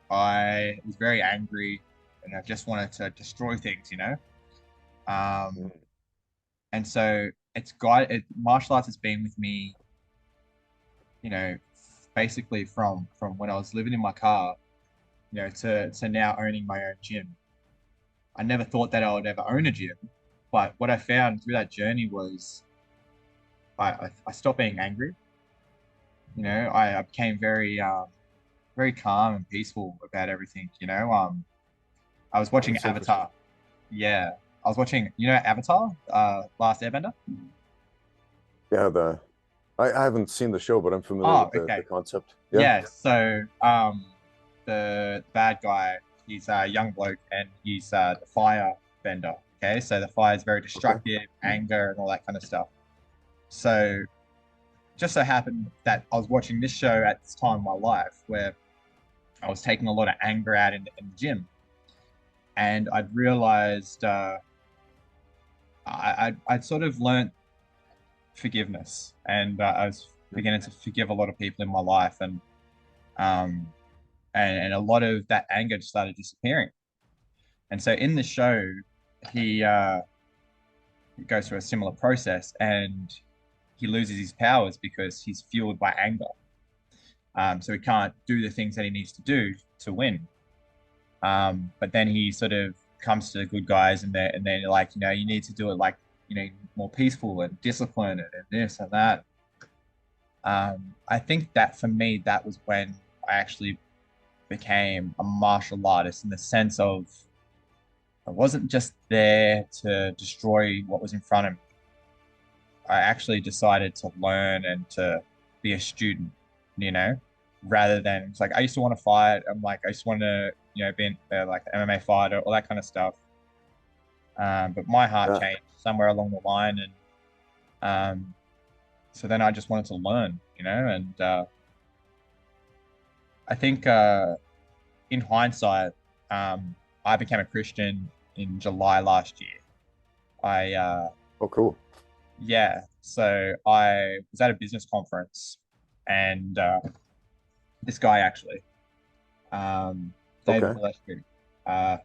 Speaker 1: I was very angry and I just wanted to destroy things. Um, and so martial arts has been with me, you know, basically from when I was living in my car, to now owning my own gym. I never thought that I would ever own a gym, but what I found through that journey was I stopped being angry. I became very calm and peaceful about everything. I was
Speaker 2: Oh,
Speaker 1: watching
Speaker 2: that's interesting.
Speaker 1: Avatar. Yeah, I was watching, Avatar, Last Airbender.
Speaker 2: Yeah, I haven't seen the show, but I'm familiar
Speaker 1: Oh,
Speaker 2: with the
Speaker 1: okay.
Speaker 2: concept. Yeah.
Speaker 1: Yeah. So the bad guy, he's a young bloke, and he's the fire bender. Okay, so the fire is very
Speaker 2: Okay.
Speaker 1: destructive, anger, and all that kind of stuff. So just so happened that I was watching this show at this time in my life where I was taking a lot of anger out in the gym, and I'd realized I'd sort of learnt forgiveness, and I was beginning to forgive a lot of people in my life, um, and a lot of that anger just started disappearing. And so in the show, he goes through a similar process, and he loses his powers because he's fueled by anger. So he can't do the things that he needs to do to win. But then he sort of comes to the good guys, and they're like, you need to do it like, more peaceful and disciplined and this and that. I think that for me, that was when I actually became a martial artist, in the sense of I wasn't just there to destroy what was in front of me. I actually decided to learn and to be a student, you know, rather than it's like I used to want to fight. I'm like, I just want to, be like an MMA fighter, all that kind of stuff. But my heart
Speaker 2: Yeah.
Speaker 1: changed somewhere along the line, and so then I just wanted to learn, and I think in hindsight, I became a Christian in July last year. I
Speaker 2: Oh, cool.
Speaker 1: Yeah, so I was at a business conference, and this guy actually, David
Speaker 2: Okay.
Speaker 1: Gillespie, uh,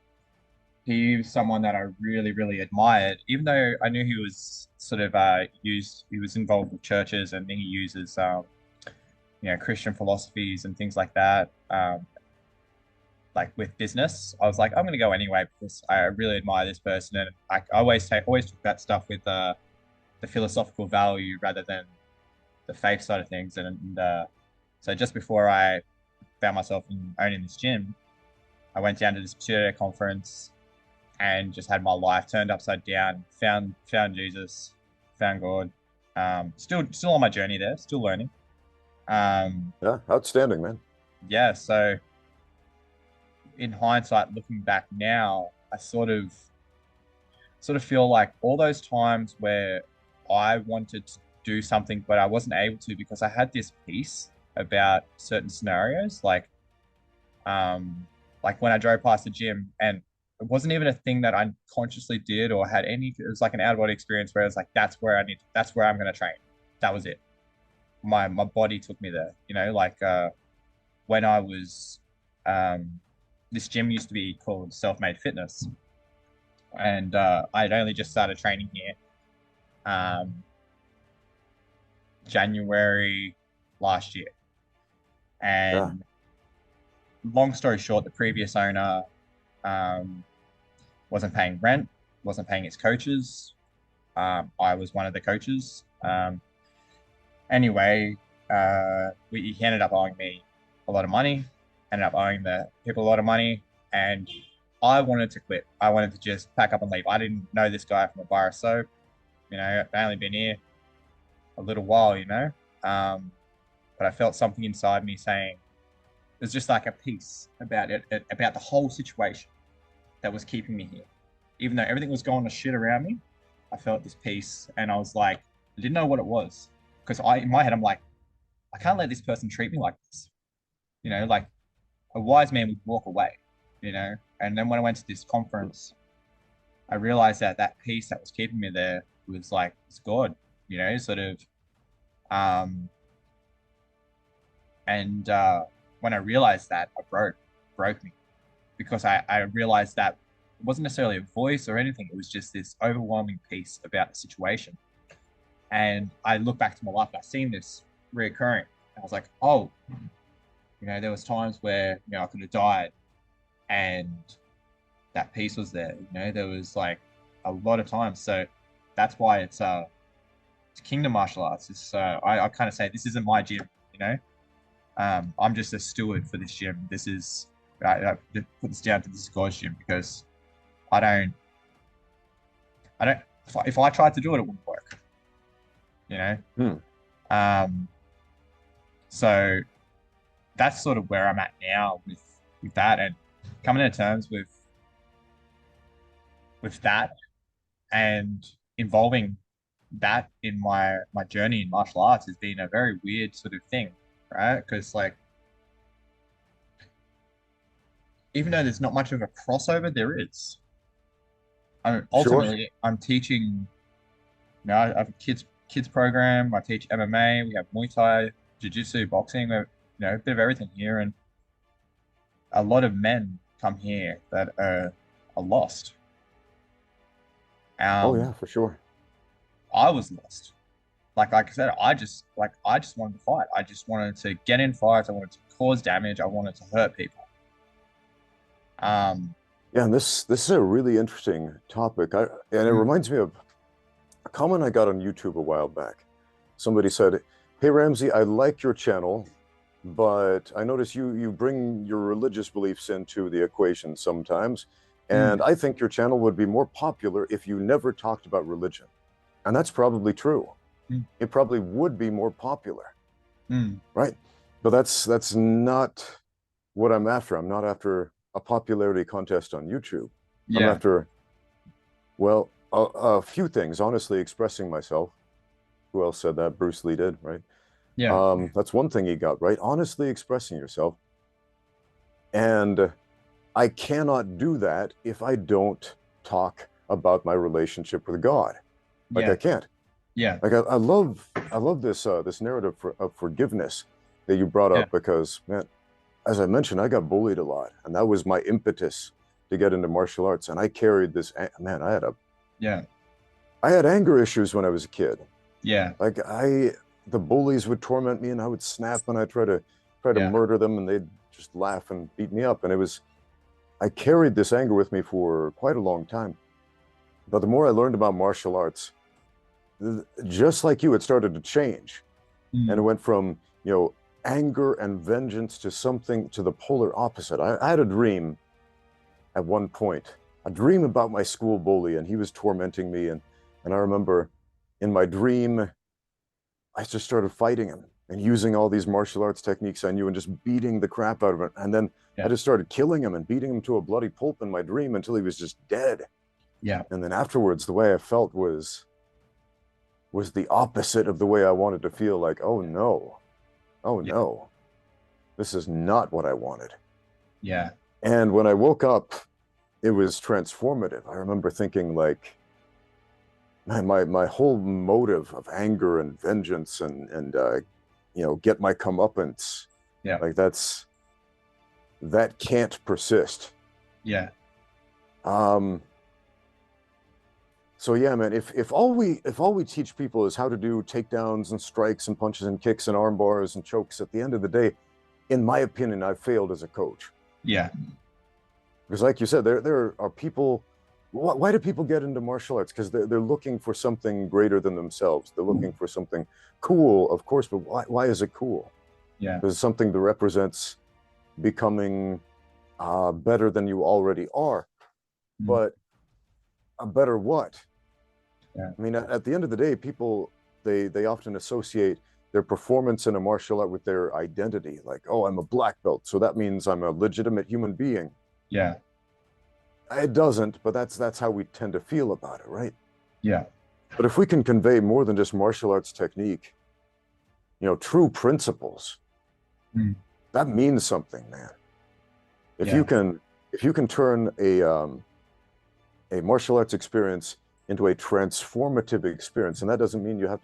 Speaker 1: he was someone that I really, really admired, even though I knew he was sort of he was involved with churches, and he uses, Christian philosophies and things like that. Like with business, I was like, I'm going to go anyway because I really admire this person, and I always took that stuff with the philosophical value rather than the faith side of things. And so just before I found myself in owning this gym, I went down to this pseudo conference and just had my life turned upside down. Found Jesus, found God. Still on my journey there, still learning. Um,
Speaker 2: Yeah. Outstanding, man.
Speaker 1: yeah. So in hindsight, looking back now, I sort of feel like all those times where I wanted to do something but I wasn't able to because I had this peace about certain scenarios, like when I drove past the gym, and it wasn't even a thing that I consciously did or had any. It was like an out of body experience where I was like, that's where I'm going to train. That was it. My body took me there. Like when I was, um, this gym used to be called Self-Made Fitness, and I'd only just started training here, um, January last year.
Speaker 2: Yeah.
Speaker 1: And long story short, the previous owner um, wasn't paying rent, wasn't paying its coaches. I was one of the coaches. Anyway, he ended up owing me a lot of money, ended up owing the people a lot of money, and I wanted to quit. I wanted to just pack up and leave. I didn't know this guy from a bar of soap. I've only been here a little while, but I felt something inside me saying, there's just like a peace about about the whole situation that was keeping me here. Even though everything was going to shit around me, I felt this peace, and I was like, I didn't know what it was, because in my head, I'm like, I can't let this person treat me like this. Like a wise man would walk away. And then when I went to this conference, I realized that that peace that was keeping me there was like it's God. Sort of. Um, and when I realized that, broke me, because I realized that it wasn't necessarily a voice or anything. It was just this overwhelming peace about the situation. And I look back to my life, and I've seen this reoccurring. I was like, oh, there was times where, I could have died, and that peace was there. There was like a lot of times. So that's why it's Kingdom Martial Arts. I kind of say this isn't my gym, I'm just a steward for this gym. This is I put this down to this God's gym, because I don't if I tried to do it, it wouldn't work. you know.
Speaker 2: Hmm.
Speaker 1: Um, so that's sort of where I'm at now with that, and coming to terms with that, and involving that in my journey in martial arts has been a very weird sort of thing, right? Because like even though there's not much of a crossover, there is.
Speaker 2: Sure.
Speaker 1: Ultimately, I'm teaching. I have a kids program. I teach MMA. We have Muay Thai, Jiu-Jitsu, boxing. A bit of everything here, and a lot of men come here that are lost.
Speaker 2: Oh
Speaker 1: Um,
Speaker 2: yeah, for sure.
Speaker 1: I was lost. Like I said, I just wanted to fight. I just wanted to get in fights. I wanted to cause damage. I wanted to hurt people. Um,
Speaker 2: Yeah, and this is a really interesting topic. And it
Speaker 1: mm,
Speaker 2: reminds me of a comment I got on YouTube a while back. Somebody said, "Hey Ramsey, I like your channel, but I notice you bring your religious beliefs into the equation sometimes, and
Speaker 1: mm,
Speaker 2: I think your channel would be more popular if you never talked about religion." And that's probably true.
Speaker 1: mm,
Speaker 2: It probably would be more popular,
Speaker 1: mm.
Speaker 2: right? But that's not what I'm after. I'm not after a popularity contest on YouTube. I'm
Speaker 1: Yeah,
Speaker 2: after, well, a few things. Honestly, expressing myself. Who else said that? Bruce Lee did, right?
Speaker 1: yeah,
Speaker 2: That's one thing he got right. Honestly expressing yourself. And I cannot do that if I don't talk about my relationship with God. Like I
Speaker 1: yeah,
Speaker 2: can't.
Speaker 1: yeah,
Speaker 2: Like I love this narrative of forgiveness that you brought
Speaker 1: yeah,
Speaker 2: up because, man, as I mentioned, I got bullied a lot, and that was my impetus to get into martial arts. And I carried this. Man,
Speaker 1: yeah,
Speaker 2: I had anger issues when I was a kid.
Speaker 1: yeah,
Speaker 2: Like the bullies would torment me, and I would snap, and I try to
Speaker 1: yeah,
Speaker 2: murder them, and they'd just laugh and beat me up. And I carried this anger with me for quite a long time. But the more I learned about martial arts, just like you, it started to change, and it
Speaker 1: mm,
Speaker 2: went from anger and vengeance to something to the polar opposite. I had a dream at one point, a dream about my school bully, and he was tormenting me, and I remember in my dream I just started fighting him and using all these martial arts techniques I knew and just beating the crap out of him. And then I
Speaker 1: yeah,
Speaker 2: just started killing him and beating him to a bloody pulp in my dream until he was just dead.
Speaker 1: yeah,
Speaker 2: And then afterwards, the way I felt was the opposite of the way I wanted to feel. Like, oh no, oh
Speaker 1: yeah,
Speaker 2: no, this is not what I wanted.
Speaker 1: yeah,
Speaker 2: And when I woke up, it was transformative. I remember thinking like, man, my whole motive of anger and vengeance and get my comeuppance,
Speaker 1: yeah,
Speaker 2: like that can't persist.
Speaker 1: yeah,
Speaker 2: Um, so yeah, man, if all we teach people is how to do takedowns and strikes and punches and kicks and arm bars and chokes, at the end of the day, in my opinion, I've failed as a coach.
Speaker 1: yeah,
Speaker 2: Because like you said, there are people. Why do people get into martial arts? Because they're looking for something greater than themselves. They're looking for something cool, of course, but why is it cool?
Speaker 1: yeah,
Speaker 2: Because it's something that represents becoming better than you already are.
Speaker 1: mm,
Speaker 2: But a better what?
Speaker 1: yeah,
Speaker 2: I mean, at the end of the day, people they often associate their performance in a martial art with their identity. Like, oh, I'm a black belt, so that means I'm a legitimate human being.
Speaker 1: yeah,
Speaker 2: It doesn't, but that's how we tend to feel about it, right?
Speaker 1: yeah,
Speaker 2: But if we can convey more than just martial arts technique, true principles,
Speaker 1: mm,
Speaker 2: that means something, man. If you
Speaker 1: yeah,
Speaker 2: can if you can turn a martial arts experience into a transformative experience, and that doesn't mean you have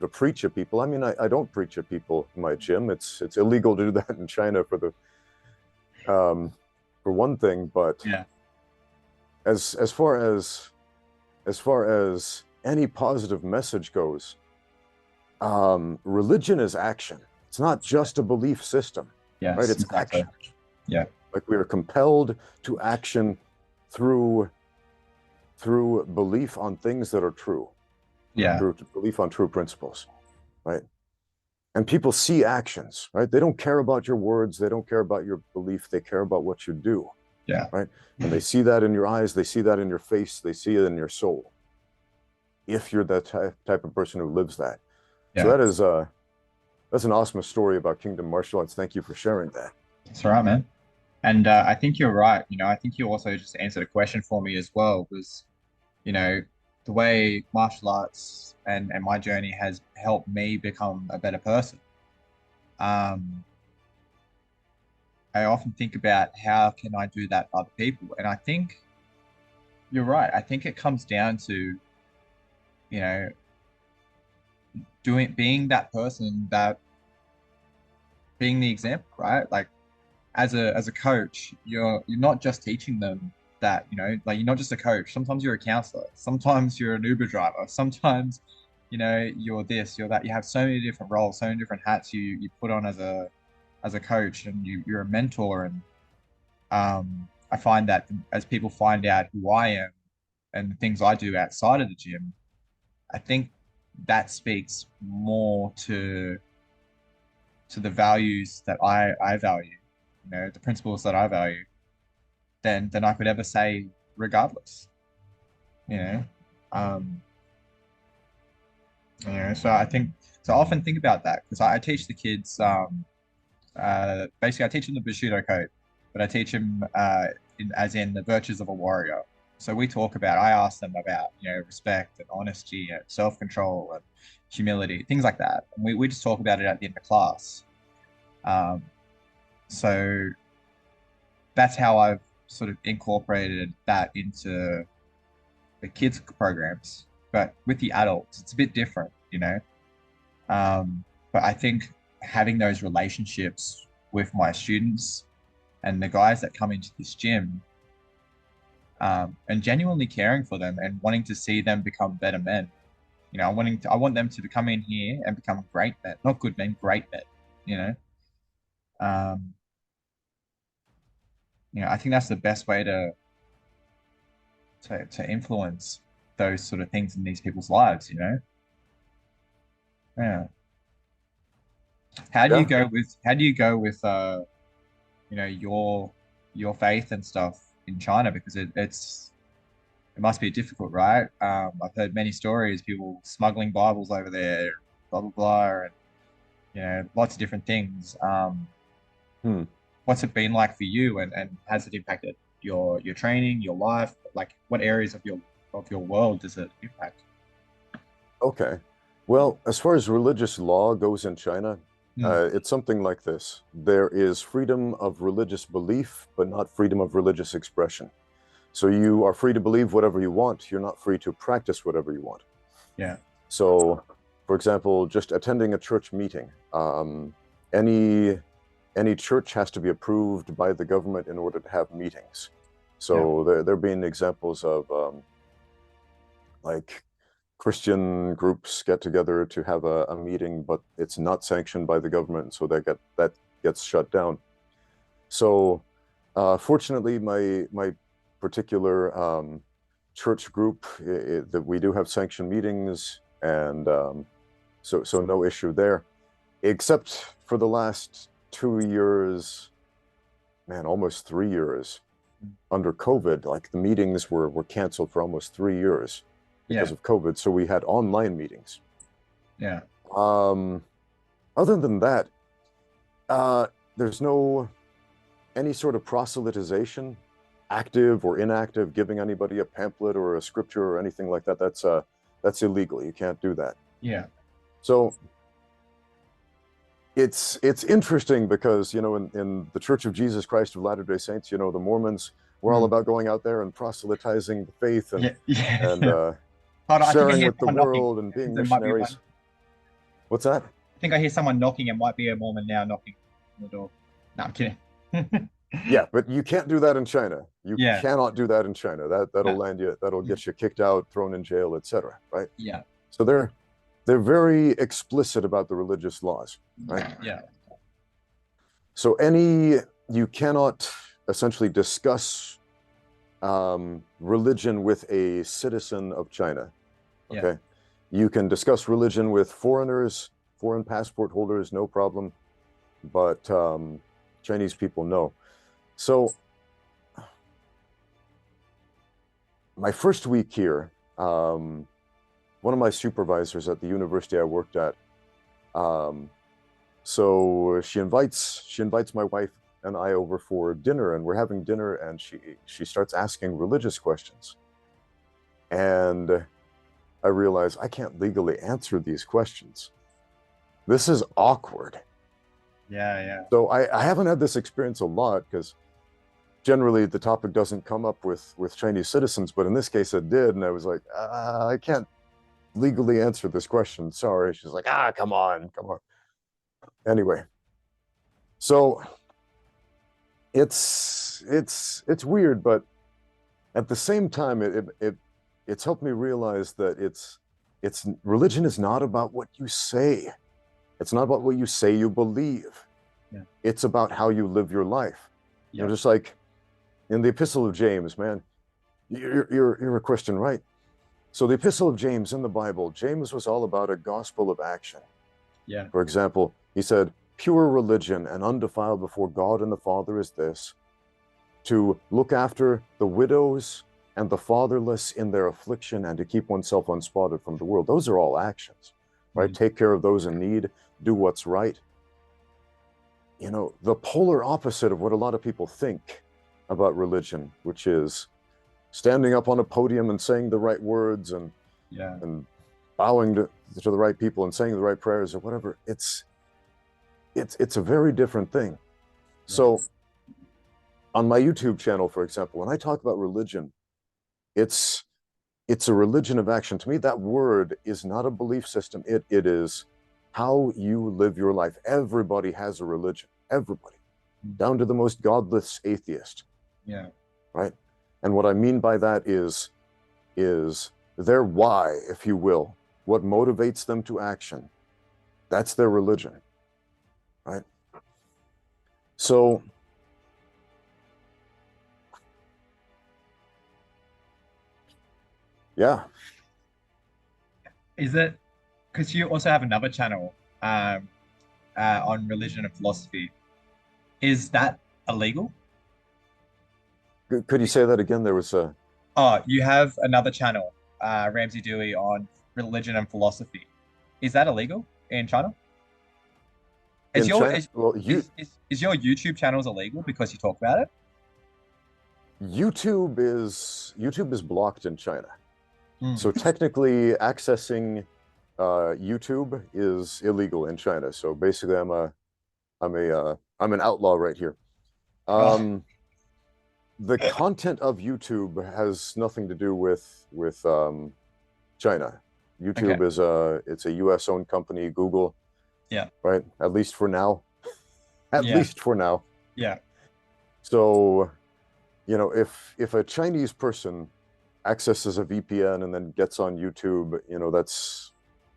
Speaker 2: to preach at people. I mean, I don't preach at people in my gym. It's illegal to do that in China um, for one thing. But
Speaker 1: yeah,
Speaker 2: as far as any positive message goes, religion is action. It's not just a belief system, right?
Speaker 1: yes,
Speaker 2: It's
Speaker 1: exactly.
Speaker 2: action.
Speaker 1: Yeah,
Speaker 2: Like we are compelled to action through belief on things that are true,
Speaker 1: yeah,
Speaker 2: through belief on true principles, right? And people see actions, right? They don't care about your words, they don't care about your belief, they care about what you do,
Speaker 1: yeah,
Speaker 2: right? And they see that in your eyes, they see that in your face, they see it in your soul. if you're that type of person who lives that. So
Speaker 1: Yeah,
Speaker 2: that's an awesome story about Kingdom Martial Arts. Thank you for sharing that.
Speaker 1: that's all right, man. And I think you're right. I think you also just answered a question for me as well, was, you know, the way martial arts and my journey has helped me become a better person. Um, I often think about how can I do that for other people, and I think you're right. I think it comes down to, you know, being that person, that being the example, right? Like as a coach, you're not just teaching them that, like you're not just a coach. Sometimes you're a counselor. Sometimes you're an Uber driver. Sometimes, you're this, you're that. You have so many different roles, so many different hats you put on as a coach, and you're a mentor. And I find that as people find out who I am and the things I do outside of the gym, I think that speaks more to the values that I value, the principles that I value, than I could ever say, regardless. You know, um, so I think so. I often think about that because I teach the kids. Basically, I teach them the Bushido code, but I teach them as in the virtues of a warrior. So we talk about. I ask them about respect and honesty and self-control and humility, things like that. And we just talk about it at the end of class. Um, so that's how I've sort of incorporated that into the kids programs. But with the adults, it's a bit different. But I think having those relationships with my students and the guys that come into this gym, and genuinely caring for them and wanting to see them become better men. I want them to come in here and become great men, not good men, great men. You know, um, I think that's the best way to influence those sort of things in these people's lives. Yeah.
Speaker 2: Yeah.
Speaker 1: How do you go with your faith and stuff in China, because it must be difficult, right? I've heard many stories, people smuggling Bibles over there, blah blah blah, and lots of different things.
Speaker 2: Hmm.
Speaker 1: What's it been like for you, and has it impacted your training, your life? Like, what areas of your world does it impact?
Speaker 2: Okay. Well, as far as religious law goes in China,
Speaker 1: Hmm.
Speaker 2: it's something like this. There is freedom of religious belief, but not freedom of religious expression. So you are free to believe whatever you want. You're not free to practice whatever you want.
Speaker 1: Yeah,
Speaker 2: So, for example, just attending a church meeting, any any church has to be approved by the government in order to have meetings.
Speaker 1: yeah,
Speaker 2: So there being examples of like Christian groups get together to have a meeting, but it's not sanctioned by the government, so that gets shut down. So, fortunately, my particular church group, that we do have sanctioned meetings, and so no issue there, except for the last 2 years, man, almost 3 years under COVID. Like the meetings were canceled for almost 3 years because
Speaker 1: yeah,
Speaker 2: of COVID. So we had online meetings.
Speaker 1: yeah,
Speaker 2: Um, Other than that, there's no any sort of proselytization, active or inactive, giving anybody a pamphlet or a scripture or anything like that. That's illegal. You can't do that.
Speaker 1: yeah,
Speaker 2: So it's interesting because in the Church of Jesus Christ of Latter-day Saints, the Mormons, we're all
Speaker 1: mm,
Speaker 2: about going out there and proselytizing the faith and
Speaker 1: yeah, yeah.
Speaker 2: and
Speaker 1: Hold on, I think I
Speaker 2: sharing
Speaker 1: hear
Speaker 2: with the
Speaker 1: someone knocking.
Speaker 2: world and being
Speaker 1: There might be one.
Speaker 2: missionaries. What's that?
Speaker 1: I think I hear someone knocking. It might be a Mormon now knocking on the door. No, I'm kidding.
Speaker 2: Yeah, but you can't do that in China. You
Speaker 1: Yeah,
Speaker 2: cannot do that in China. That'll
Speaker 1: no,
Speaker 2: land you. That'll get you kicked out, thrown in jail, etc. Right?
Speaker 1: yeah,
Speaker 2: So they're very explicit about the religious laws, right?
Speaker 1: yeah,
Speaker 2: So you cannot essentially discuss religion with a citizen of China.
Speaker 1: yeah,
Speaker 2: Okay, you can discuss religion with foreigners, foreign passport holders, no problem, but Chinese people, no. So my first week here, one of my supervisors at the university I worked at. Um, so she invites my wife and I over for dinner, and we're having dinner, and she starts asking religious questions, and I realize I can't legally answer these questions. This is awkward.
Speaker 1: Yeah.
Speaker 2: So I haven't had this experience a lot because generally the topic doesn't come up with Chinese citizens, but in this case it did, and I was like, I can't legally answer this question. Sorry. She's like, come on. Anyway, so it's weird, but at the same time, it's helped me realize that it's religion is not about what you say. It's not about what you say you believe.
Speaker 1: Yeah.
Speaker 2: It's about how you live your life.
Speaker 1: Yeah.
Speaker 2: Just like in the Epistle of James, man, you're a Christian, right? So the Epistle of James in the Bible, James was all about a gospel of action.
Speaker 1: Yeah.
Speaker 2: For example, he said, pure religion and undefiled before God and the Father is this, to look after the widows and the fatherless in their affliction and to keep oneself unspotted from the world. Those are all actions, right?
Speaker 1: Mm.
Speaker 2: Take care of those in need, do what's right. The polar opposite of what a lot of people think about religion, which is standing up on a podium and saying the right words and bowing to the right people and saying the right prayers or whatever. It's a very different thing. So on my YouTube channel, for example, when I talk about religion, it's a religion of action. To me, that word is not a belief system. It is how you live your life. Everybody has a religion. Everybody, down to the most godless atheist.
Speaker 1: Yeah.
Speaker 2: Right. And what I mean by that is their why, if you will, what motivates them to action. That's their religion. Right. So yeah.
Speaker 1: Is it because you also have another channel on religion and philosophy? Is that illegal?
Speaker 2: Could you say that again? There was a...
Speaker 1: Oh, you have another channel, RAMSEY DEWEY, on religion and philosophy. Is that illegal in China?
Speaker 2: In China? Well,
Speaker 1: is your YouTube channels illegal because you talk about it?
Speaker 2: YouTube is blocked in China. So technically accessing YouTube is illegal in China. So basically I'm an outlaw right here. The content of YouTube has nothing to do with China. YouTube is it's a US owned company, Google.
Speaker 1: Yeah.
Speaker 2: Right? At least for now. At least for now.
Speaker 1: Yeah.
Speaker 2: So, if a Chinese person accesses a VPN and then gets on YouTube,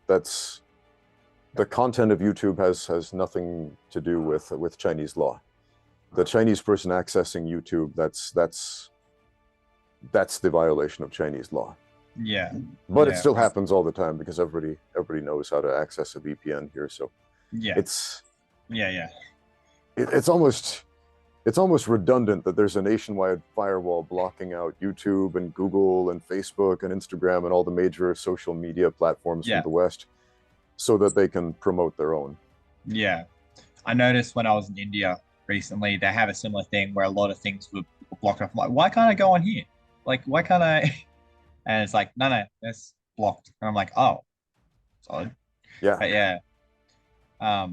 Speaker 2: that's the content of YouTube has nothing to do with Chinese law. The Chinese person accessing YouTube, that's the violation of Chinese law.
Speaker 1: Yeah.
Speaker 2: But it still happens all the time because everybody knows how to access a VPN here. So it's almost redundant that there's a nationwide firewall blocking out YouTube and Google and Facebook and Instagram and all the major social media platforms from the West so that they can promote their own. Yeah.
Speaker 1: I noticed when I was in India recently, they have a similar thing where a lot of things were blocked off. I'm like, why can't I go on here? Like, why can't I? And it's like, no, it's blocked. And I'm like, oh, solid.
Speaker 2: Yeah.
Speaker 1: But yeah.
Speaker 2: A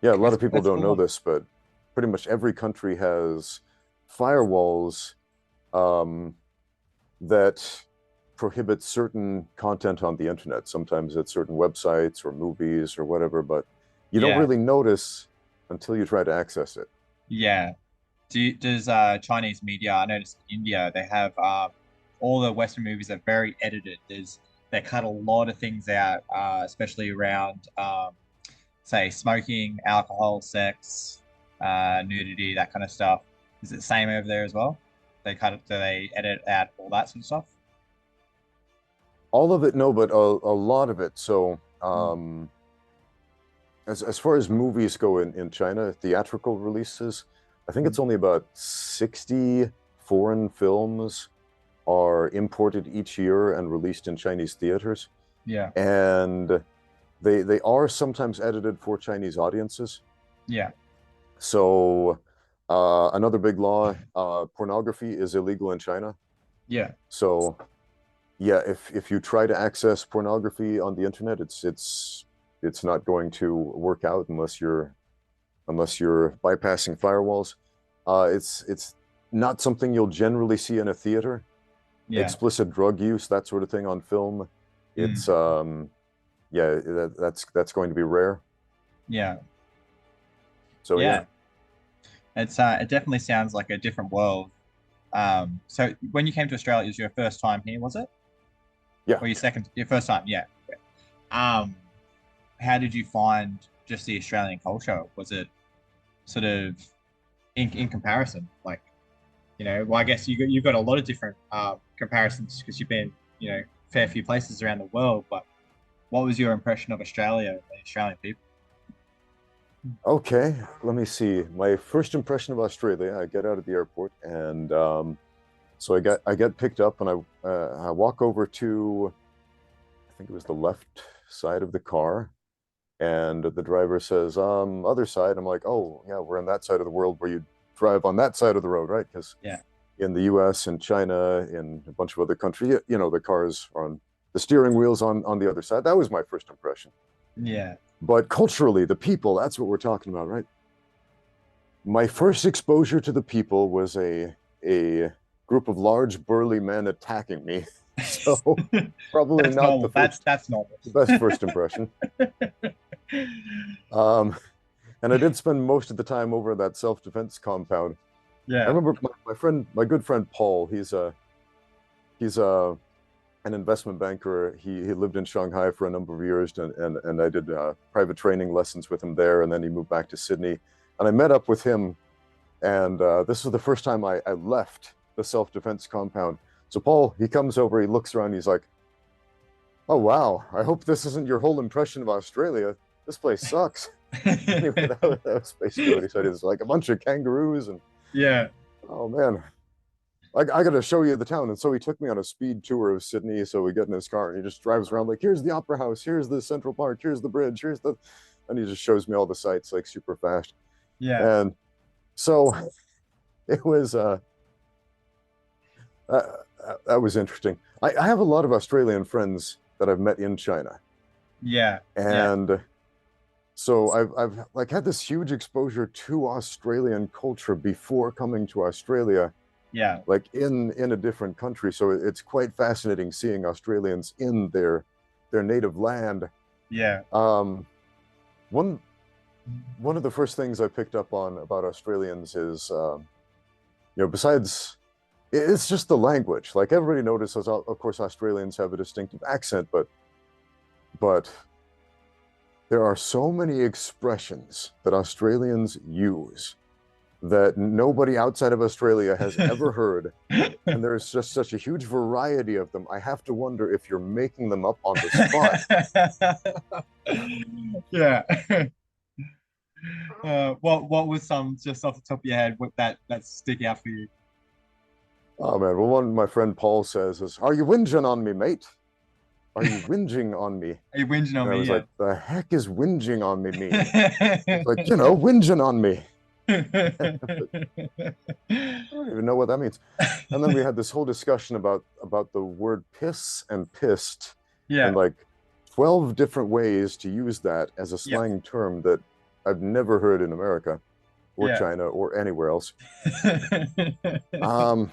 Speaker 2: lot of people don't know this, but pretty much every country has firewalls that prohibit certain content on the internet. Sometimes it's certain websites or movies or whatever, but you don't really notice until you try to access it.
Speaker 1: Yeah. Does Chinese media, I noticed in India, they have all the Western movies are very edited. They cut a lot of things out, especially around, say, smoking, alcohol, sex, nudity, that kind of stuff. Is it the same over there as well? Do they edit out all that sort of stuff?
Speaker 2: All of it, no, but a lot of it. So as far as movies go in China, theatrical releases, I think it's only about 60 foreign films are imported each year and released in Chinese theaters.
Speaker 1: Yeah.
Speaker 2: and they are sometimes edited for Chinese audiences.
Speaker 1: Yeah.
Speaker 2: So another big law, pornography is illegal in China.
Speaker 1: Yeah.
Speaker 2: So yeah, if you try to access pornography on the internet, it's not going to work out unless you're bypassing firewalls. It's not something you'll generally see in a theater.
Speaker 1: Yeah.
Speaker 2: Explicit drug use, that sort of thing on film. It's
Speaker 1: Mm.
Speaker 2: yeah, that's going to be rare.
Speaker 1: Yeah.
Speaker 2: So yeah,
Speaker 1: Yeah. It definitely sounds like a different world. So when you came to Australia, it was your first time here, was it?
Speaker 2: yeah.
Speaker 1: Or your first time? Yeah. Yeah. Um, how did you find just the Australian culture? Was it sort of in comparison? Like, well, I guess you've got a lot of different comparisons because you've been, fair few places around the world. But what was your impression of Australia, the Australian people?
Speaker 2: Okay, let me see. My first impression of Australia, I get out of the airport and so I get picked up and I walk over to, I think it was the left side of the car, and the driver says, other side. I'm like, oh yeah, we're on that side of the world where you drive on that side of the road, right? Because
Speaker 1: Yeah.
Speaker 2: in the US and China, in a bunch of other countries, the cars are on the steering wheels on the other side. That was my first impression.
Speaker 1: Yeah.
Speaker 2: But culturally, the people, that's what we're talking about, right? My first exposure to the people was a group of large burly men attacking me. So probably
Speaker 1: That's
Speaker 2: not
Speaker 1: normal. That's normal.
Speaker 2: the best first impression. Um, and I did spend most of the time over at that self-defense compound. I
Speaker 1: Yeah.
Speaker 2: remember my good friend Paul. He's an investment banker. He lived in Shanghai for a number of years, and I did private training lessons with him there. And then he moved back to Sydney, and I met up with him. And this was the first time I left the self-defense compound. So Paul, he comes over, he looks around, he's like, "Oh wow, I hope this isn't your whole impression of Australia. This place sucks." Anyway, that was basically what he said. It's like a bunch of kangaroos and
Speaker 1: Yeah.
Speaker 2: oh man, I got to show you the town. And so he took me on a speed tour of Sydney. So we get in his car and he just drives around like, here's the Opera House, here's the Central Park, here's the bridge, and he just shows me all the sights like super fast.
Speaker 1: Yeah.
Speaker 2: And so it was, uh, that was interesting. I have a lot of Australian friends that I've met in China.
Speaker 1: Yeah. Yeah.
Speaker 2: And so I've like had this huge exposure to Australian culture before coming to Australia,
Speaker 1: Yeah.
Speaker 2: like in a different country. So it's quite fascinating seeing Australians in their native land.
Speaker 1: Yeah.
Speaker 2: One one of the first things I picked up on about Australians is, besides it's just the language. Like everybody notices, of course, Australians have a distinctive accent, but there are so many expressions that Australians use that nobody outside of Australia has ever heard. And there's just such a huge variety of them. I have to wonder if you're making them up on the spot.
Speaker 1: Yeah. What was some just off the top of your head with that's sticking out for you?
Speaker 2: Oh man, well, one my friend Paul says is, "Are you whinging on me, mate? Are you whinging on me?"
Speaker 1: Are you whinging on
Speaker 2: And I
Speaker 1: me?
Speaker 2: was
Speaker 1: Yeah.
Speaker 2: like, "The heck is whinging on me mean?" It's like, whinging on me. I don't even know what that means. And then we had this whole discussion about the word piss and pissed, and
Speaker 1: Yeah.
Speaker 2: like 12 different ways to use that as a
Speaker 1: Yeah.
Speaker 2: slang term that I've never heard in America or
Speaker 1: Yeah.
Speaker 2: China or anywhere else. Um,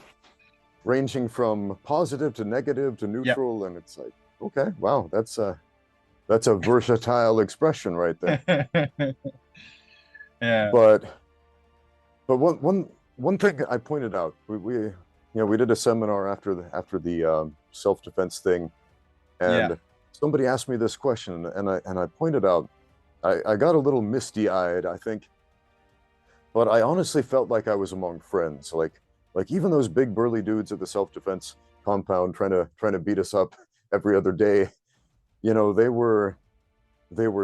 Speaker 2: Ranging from positive to negative to
Speaker 1: Yep.
Speaker 2: neutral, and it's like, okay, wow, that's a versatile expression right there.
Speaker 1: Yeah.
Speaker 2: But one thing I pointed out, we did a seminar after the self-defense thing,
Speaker 1: Yeah.
Speaker 2: and somebody asked me this question, and I pointed out, I got a little misty-eyed, I think, but I honestly felt like I was among friends, like even those big burly dudes at the self-defense compound trying to beat us up every other day, they were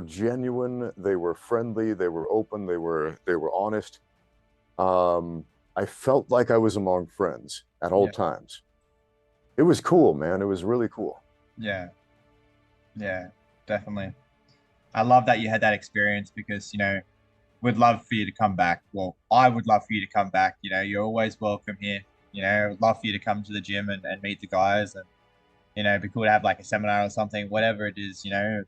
Speaker 2: genuine, they were friendly, they were open, they were honest. I felt like I was among friends at all
Speaker 1: Yeah.
Speaker 2: times. It was cool, man. It was really cool.
Speaker 1: Yeah. Yeah, definitely. I love that you had that experience because, would love for you to come back. Well, I would love for you to come back. You're always welcome here. I'd love for you to come to the gym and meet the guys, and it'd be cool to have like a seminar or something, whatever it is. It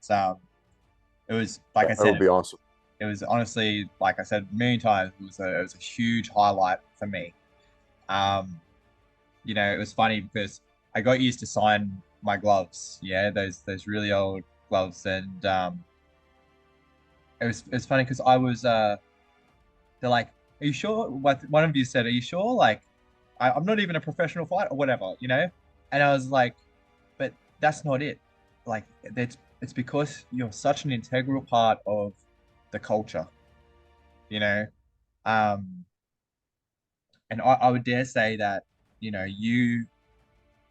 Speaker 1: was like
Speaker 2: Yeah,
Speaker 1: I
Speaker 2: that would
Speaker 1: said,
Speaker 2: be awesome.
Speaker 1: it was honestly, like I said a million times, it was a huge highlight for me. Um, it was funny because I got used to sign my gloves, yeah, those really old gloves, and it was funny because I was they're like, "Are you sure?" What one of you said, "Are you sure?" Like, I'm not even a professional fighter or whatever. And I was like, "But that's not it. Like, it's because you're such an integral part of the culture, you know." Um, and I would dare say that, you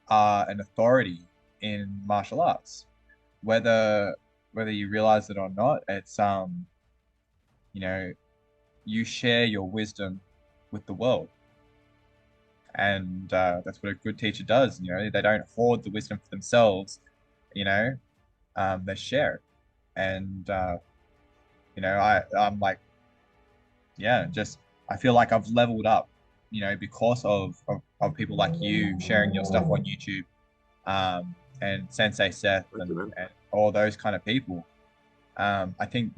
Speaker 1: are an authority in martial arts, whether whether you realize it or not. It's you know, you share your wisdom with the world. And that's what a good teacher does. They don't hoard the wisdom for themselves. You know, they share it. And I'm like, yeah, just I feel like I've leveled up. Because of people like you sharing your stuff on YouTube, and Sensei Seth
Speaker 2: Thank you,
Speaker 1: and
Speaker 2: man.
Speaker 1: all those kind of people. I think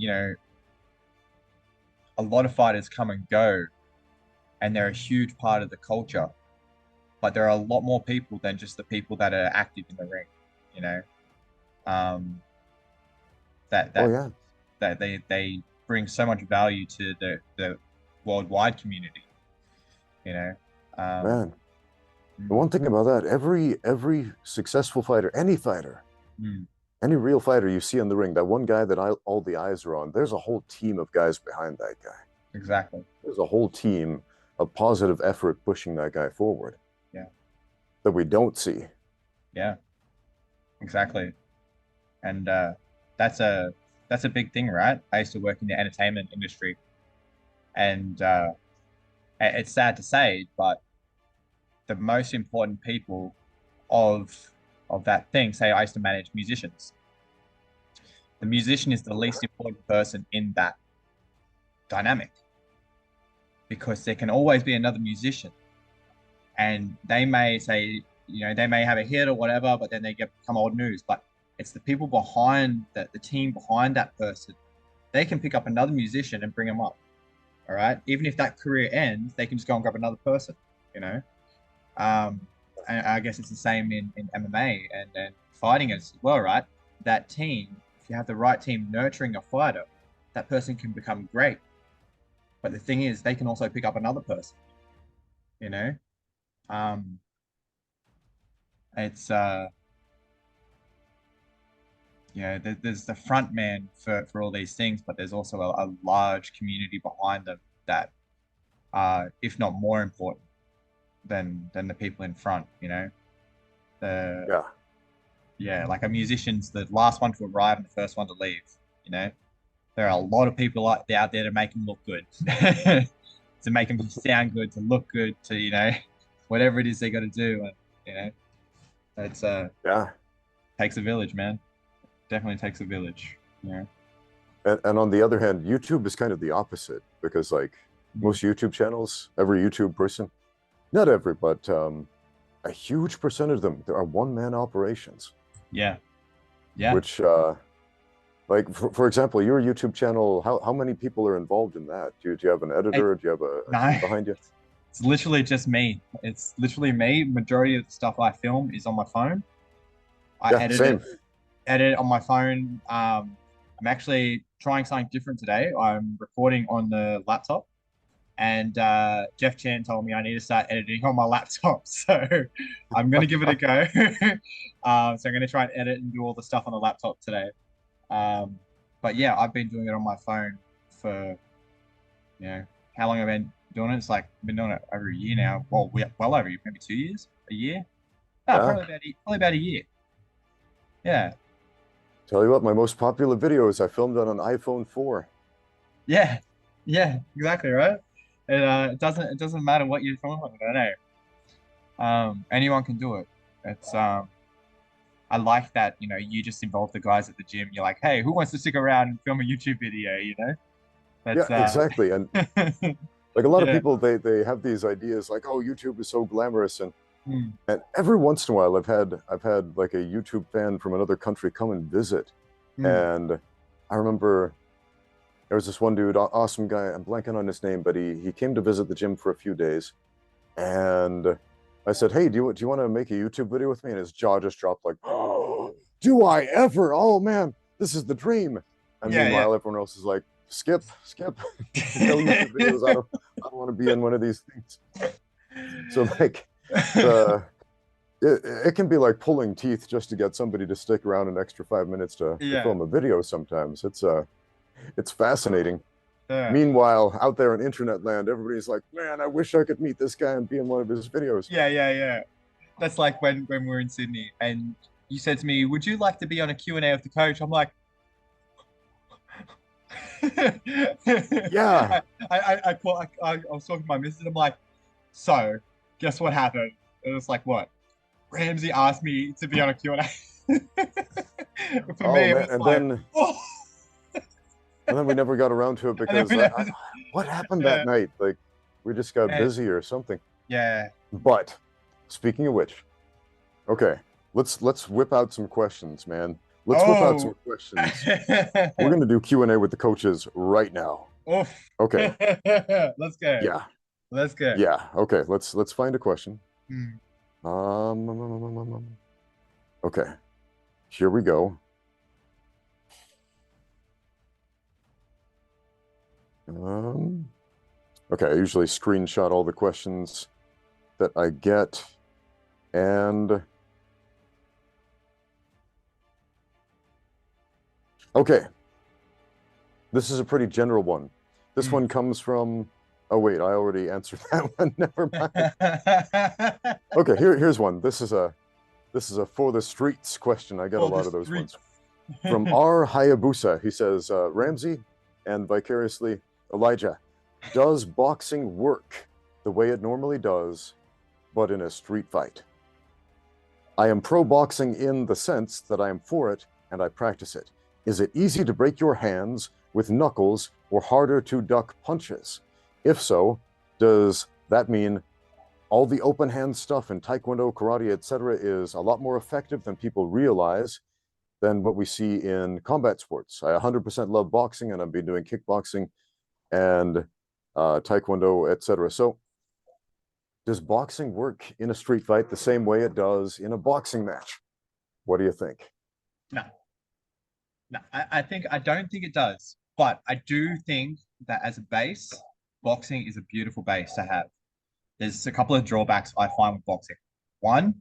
Speaker 1: a lot of fighters come and go, and they're a huge part of the culture. But there are a lot more people than just the people that are active in the ring. You know, um, that
Speaker 2: Oh
Speaker 1: that
Speaker 2: yeah,
Speaker 1: that they bring so much value to the worldwide community. You know, um,
Speaker 2: man. The
Speaker 1: mm,
Speaker 2: one thing about that, every successful fighter, any fighter,
Speaker 1: mm,
Speaker 2: any real fighter you see in the ring, that one guy that all the eyes are on, there's a whole team of guys behind that guy.
Speaker 1: exactly.
Speaker 2: There's a whole team of positive effort pushing that guy forward
Speaker 1: Yeah,
Speaker 2: that we don't see.
Speaker 1: yeah, exactly. And that's a that's a big thing, right? I used to work in the entertainment industry, and it's sad to say, but the most important people of of that thing, say I used to manage musicians. The musician is the least important person in that dynamic because there can always be another musician, and they may say, they may have a hit or whatever, but then they become old news. But it's the people behind the team behind that person. They can pick up another musician and bring them up. All right. Even if that career ends, they can just go and grab another person, you know? Um, and I guess it's the same in MMA and fighting as well, right? That team, if you have the right team nurturing a fighter, that person can become great. But the thing is, they can also pick up another person, you know? Um, it's there's the front man for all these things, but there's also a large community behind them that are, if not more important than the people in front, The
Speaker 2: Yeah,
Speaker 1: Yeah, like a musician's the last one to arrive and the first one to leave, you know? There are a lot of people out there to make them look good, to make them sound good, to look good, to, whatever it is they got to do. And, it's
Speaker 2: yeah.
Speaker 1: takes a village, man. Definitely takes a village. Yeah.
Speaker 2: And on the other hand, YouTube is kind of the opposite because like
Speaker 1: Mm.
Speaker 2: most YouTube channels, every YouTube person, not every, but a huge percentage of them, there are one-man operations,
Speaker 1: Yeah. Yeah.
Speaker 2: which like for example, your YouTube channel, how many people are involved in that? Do you have an
Speaker 1: It,
Speaker 2: editor? Do you have a
Speaker 1: no,
Speaker 2: team behind you?
Speaker 1: it's literally just me. It's literally me. Majority of the stuff I film is on my phone. I
Speaker 2: Yeah,
Speaker 1: edit it
Speaker 2: same.
Speaker 1: edit on my phone. I'm actually trying something different today. I'm recording on the laptop, and Jeff Chan told me I need to start editing on my laptop. So I'm going to give it a go. So I'm going to try and edit and do all the stuff on the laptop today. Um, but yeah, I've been doing it on my phone for, how long I've been doing it? It's like I've been doing it over a year now. Well over maybe 2 years, a year. No,
Speaker 2: Yeah.
Speaker 1: probably about a year. Yeah.
Speaker 2: Tell you what, my most popular videos I filmed on an iPhone 4.
Speaker 1: Yeah, yeah, exactly right. It doesn't matter what you're talking about. I know. Anyone can do it. It's I like that, you just involve the guys at the gym. You're like, hey, who wants to stick around and film a YouTube video,
Speaker 2: Yeah,
Speaker 1: That's
Speaker 2: exactly. And like a lot of
Speaker 1: yeah.
Speaker 2: people, they have these ideas like, oh, YouTube is so glamorous,
Speaker 1: Mm,
Speaker 2: and every once in a while, I've had like a YouTube fan from another country come and visit,
Speaker 1: mm,
Speaker 2: and I remember there was this one dude, awesome guy. I'm blanking on his name, but he came to visit the gym for a few days, and I said, "Hey, do you want to make a YouTube video with me?" And his jaw just dropped, like, "Oh, do I ever? Oh man, this is the dream." And
Speaker 1: yeah,
Speaker 2: meanwhile, everyone else is like, "Skip, skip, no YouTube videos. I don't want to be in one of these things." So like
Speaker 1: yeah.
Speaker 2: the it can be like pulling teeth just to get somebody to stick around an extra 5 minutes to
Speaker 1: Yeah,
Speaker 2: film a video. Sometimes it's fascinating.
Speaker 1: yeah,
Speaker 2: Meanwhile, out there in internet land, everybody's like, "Man, I wish I could meet this guy and be in one of his videos."
Speaker 1: yeah. That's like when we were in Sydney, and you said to me, "Would you like to be on a Q&A with the coach?" I'm like,
Speaker 2: Yeah.
Speaker 1: I was talking to my missus. I'm like, so guess what happened? It was like, what? Ramsey asked me to be on a Q&A. For
Speaker 2: Oh
Speaker 1: me, it
Speaker 2: man,
Speaker 1: was like, oh.
Speaker 2: and then we never got around to it
Speaker 1: And then
Speaker 2: because
Speaker 1: we never,
Speaker 2: what happened that
Speaker 1: yeah,
Speaker 2: night? Like we just got
Speaker 1: and,
Speaker 2: busy or something.
Speaker 1: yeah.
Speaker 2: But speaking of which, okay, let's whip out some questions, man. Let's whip out some
Speaker 1: Oh.
Speaker 2: questions. We're gonna do Q&A with the coaches right now.
Speaker 1: Oof.
Speaker 2: Okay.
Speaker 1: Let's go.
Speaker 2: Yeah.
Speaker 1: Let's go.
Speaker 2: Yeah. Okay. Let's find a question.
Speaker 1: Hmm.
Speaker 2: Okay. Here we go. Okay. I usually screenshot all the questions that I get, and okay. This is a pretty general one. This one comes from. Oh wait, I already answered that one. Never mind. Okay, here's one. This is a for the streets question. I get a
Speaker 1: For the
Speaker 2: lot of those ones.
Speaker 1: streets.
Speaker 2: From R. Hayabusa, he says, Ramsey and vicariously Elijah, does boxing work the way it normally does, but in a street fight? I am pro boxing in the sense that I am for it and I practice it. Is it easy to break your hands with knuckles or harder to duck punches? If so, does that mean all the open hand stuff in Taekwondo, karate, etc., is a lot more effective than people realize than what we see in combat sports? I 100% love boxing, and I've been doing kickboxing and Taekwondo, etc. So, does boxing work in a street fight the same way it does in a boxing match? What do you think?
Speaker 1: No, no, I don't think it does, but I do think that as a base, boxing is a beautiful base to have. There's a couple of drawbacks I find with boxing. One,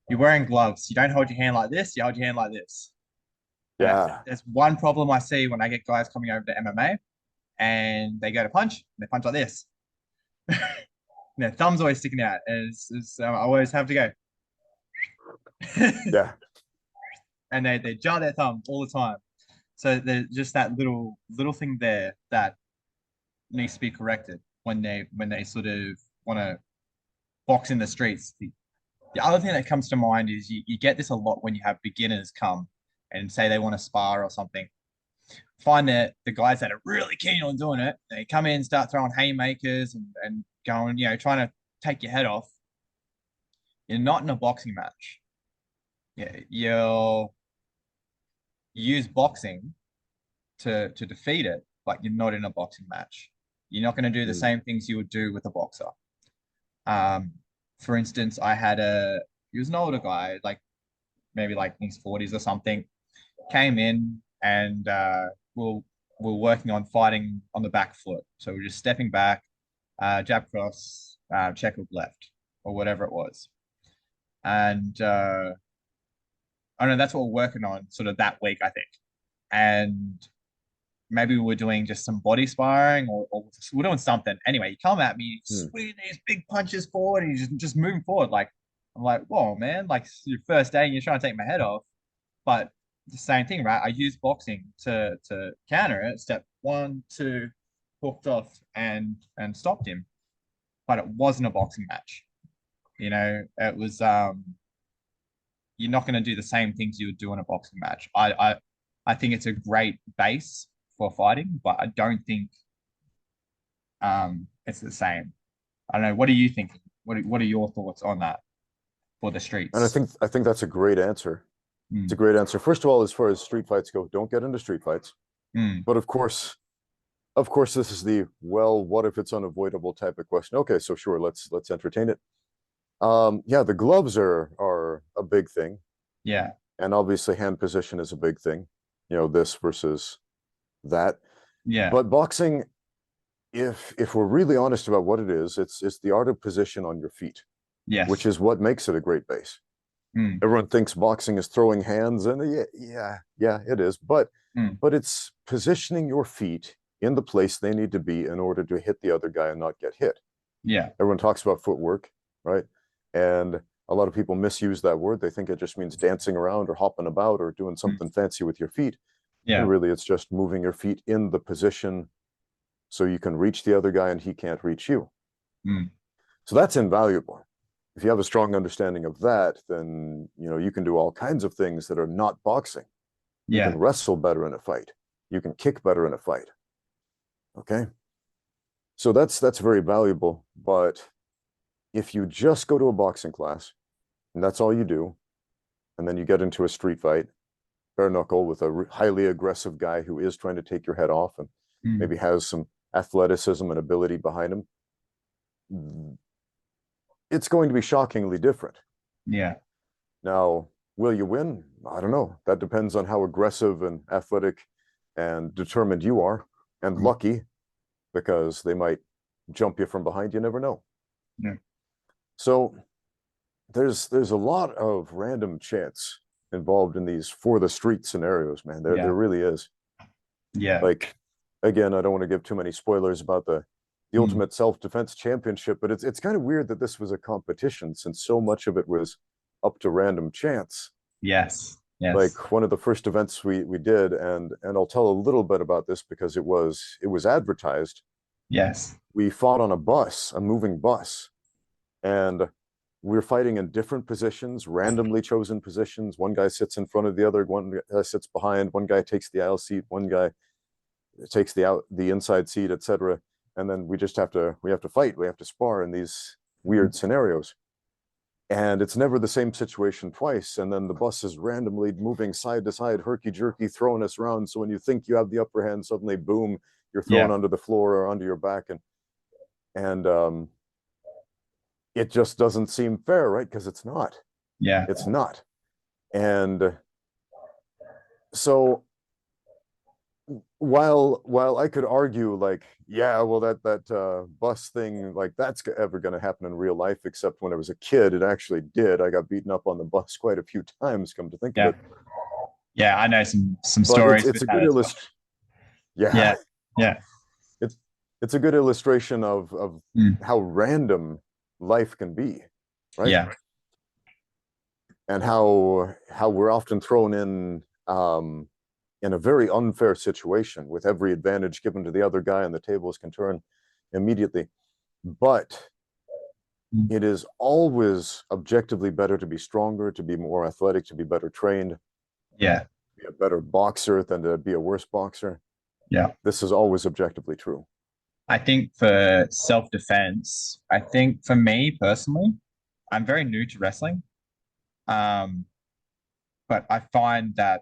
Speaker 1: you're wearing gloves. You don't hold your hand like this, you hold your hand like this. And that's it.
Speaker 2: Yeah,
Speaker 1: There's one problem I see when I get guys coming over to MMA and they go to punch, they punch like this. Their thumb's always sticking out. And I always have to go.
Speaker 2: yeah.
Speaker 1: And they jar their thumb all the time. So there's just that little thing there that needs to be corrected when they sort of want to box in the streets. The other thing that comes to mind is you get this a lot when you have beginners come and say they want to spar or something. Find that the guys that are really keen on doing it, they come in, start throwing haymakers and going, trying to take your head off. You're not in a boxing match. Yeah, you'll use boxing to defeat it, but you're not in a boxing match. You're not going to do the
Speaker 2: Mm.
Speaker 1: same things you would do with a boxer. Um, for instance, he was an older guy, like maybe like in his 40s or something, came in and we're working on fighting on the back foot. So we're just stepping back, jab cross, check hook left, or whatever it was. And I don't know, that's what we're working on sort of that week, I think. And maybe we're doing just some body sparring or we're doing something. Anyway, you come at me,
Speaker 2: Hmm.
Speaker 1: swinging these big punches forward, and you just moving forward. Like I'm like, whoa, man! Like it's your first day, and you're trying to take my head off. But the same thing, right? I use boxing to counter it. Step one, two, hooked off and stopped him. But it wasn't a boxing match. It was you're not going to do the same things you would do in a boxing match. I think it's a great base for fighting, but I don't think it's the same. I don't know. What are you thinking? What are your thoughts on that for the
Speaker 2: And I
Speaker 1: streets?
Speaker 2: think I think that's a great answer. It's a
Speaker 1: Mm,
Speaker 2: great answer. First of all, as far as street fights go, don't get into street fights.
Speaker 1: mm,
Speaker 2: But of course, this is the well, what if it's unavoidable type of question. Okay, so sure, let's entertain it. Yeah, the gloves are a big thing,
Speaker 1: yeah,
Speaker 2: and obviously hand position is a big thing. This versus that.
Speaker 1: yeah,
Speaker 2: But boxing, if we're really honest about what it is, it's the art of position on your feet, which
Speaker 1: yes,
Speaker 2: is what makes it a great base.
Speaker 1: mm,
Speaker 2: Everyone thinks boxing is throwing hands, and yeah, it is. But
Speaker 1: mm,
Speaker 2: but it's positioning your feet in the place they need to be in order to hit the other guy and not get hit.
Speaker 1: yeah,
Speaker 2: Everyone talks about footwork, right? And a lot of people misuse that word. They think it just means dancing around or hopping about or doing
Speaker 1: mm,
Speaker 2: something fancy with your feet. And
Speaker 1: yeah,
Speaker 2: really, it's just moving your feet in the position so you can reach the other guy and he can't reach you.
Speaker 1: mm,
Speaker 2: So that's invaluable. If you have a strong understanding of that, then you can do all kinds of things that are not boxing. You can
Speaker 1: yeah,
Speaker 2: wrestle better in a fight. You can kick better in a fight. Okay? So that's very valuable, but if you just go to a boxing class and that's all you do, and then you get into a street fight, bare knuckle with a highly aggressive guy who is trying to take your head off and
Speaker 1: mm,
Speaker 2: maybe has some athleticism and ability behind him, it's going to be shockingly different.
Speaker 1: yeah,
Speaker 2: Now, will you win? I don't know. That depends on how aggressive and athletic and determined you are, and
Speaker 1: mm,
Speaker 2: lucky, because they might jump you from behind. You never know.
Speaker 1: yeah,
Speaker 2: So there's a lot of random chance involved in these for the street scenarios, man. There
Speaker 1: yeah,
Speaker 2: really is.
Speaker 1: yeah,
Speaker 2: Like, again, I don't want to give too many spoilers about the
Speaker 1: mm,
Speaker 2: Ultimate Self-Defense Championship, but it's kind of weird that this was a competition since so much of it was up to random chance.
Speaker 1: yes, yes,
Speaker 2: Like one of the first events we did, and I'll tell a little bit about this because it was advertised.
Speaker 1: yes,
Speaker 2: We fought on a bus, a moving bus, and we're fighting in different positions, randomly chosen positions. One guy sits in front of the other, one guy sits behind, one guy takes the aisle seat, one guy takes the inside seat, etc. And then we have to fight, we have to spar in these
Speaker 1: mm,
Speaker 2: weird scenarios. And it's never the same situation twice. And then the bus is randomly moving side to side, herky jerky, throwing us around. So when you think you have the upper hand, suddenly boom, you're thrown
Speaker 1: yeah,
Speaker 2: onto the floor or onto your back, and it just doesn't seem fair, right? Because it's not.
Speaker 1: yeah,
Speaker 2: It's not. And so while I could argue like, yeah, well that bus thing, like that's ever going to happen in real life, except when I was a kid, it actually did. I got beaten up on the bus quite a few times, come to think of
Speaker 1: yeah,
Speaker 2: it.
Speaker 1: yeah. I know some
Speaker 2: But it's
Speaker 1: stories
Speaker 2: it's
Speaker 1: with
Speaker 2: a
Speaker 1: that
Speaker 2: good
Speaker 1: as well.
Speaker 2: illustration. Yeah,
Speaker 1: Yeah, yeah,
Speaker 2: it's it's a good illustration of
Speaker 1: mm,
Speaker 2: how random life can be, right?
Speaker 1: yeah,
Speaker 2: And how we're often thrown in a very unfair situation with every advantage given to the other guy, and the tables can turn immediately. But
Speaker 1: mm,
Speaker 2: it is always objectively better to be stronger, to be more athletic, to be better trained,
Speaker 1: yeah,
Speaker 2: be a better boxer than to be a worse boxer.
Speaker 1: yeah.
Speaker 2: This is always objectively true.
Speaker 1: I think for self-defense, I think for me personally, I'm very new to wrestling. Um, but I find that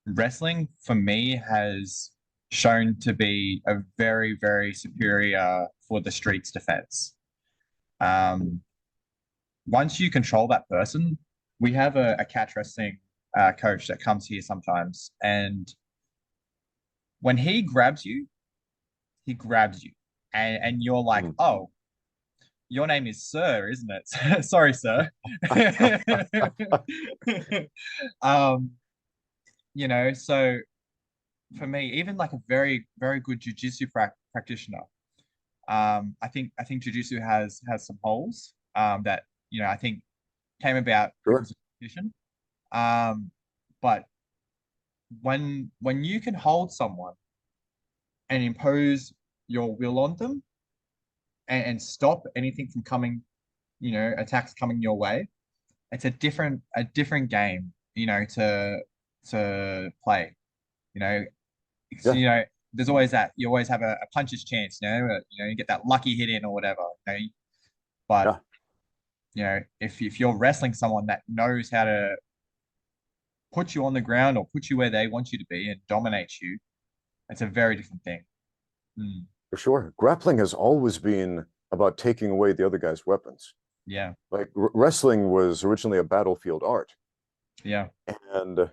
Speaker 1: wrestling for me has shown to be a very, very superior for the streets defense. Um, once you control that person, we have a catch wrestling coach that comes here sometimes, and when he grabs you, and you're like,
Speaker 2: Mhm.
Speaker 1: oh, your name is Sir, isn't it? Sorry, sir. um, so for me, even like a very, very good jujitsu practitioner, I think jujitsu has some holes that I think came about
Speaker 2: Sure.
Speaker 1: because of competition. Um, but when you can hold someone and impose your will on them and stop anything from coming, attacks coming your way, it's a different game, to play. You know, it's,
Speaker 2: Yeah,
Speaker 1: there's always that you always have a puncher's chance. You get that lucky hit in or whatever. But
Speaker 2: yeah,
Speaker 1: if you're wrestling someone that knows how to put you on the ground or put you where they want you to be and dominate you, it's a very different thing. Mm,
Speaker 2: for sure. Grappling has always been about taking away the other guy's weapons.
Speaker 1: yeah,
Speaker 2: Like wrestling was originally a battlefield art,
Speaker 1: yeah,
Speaker 2: and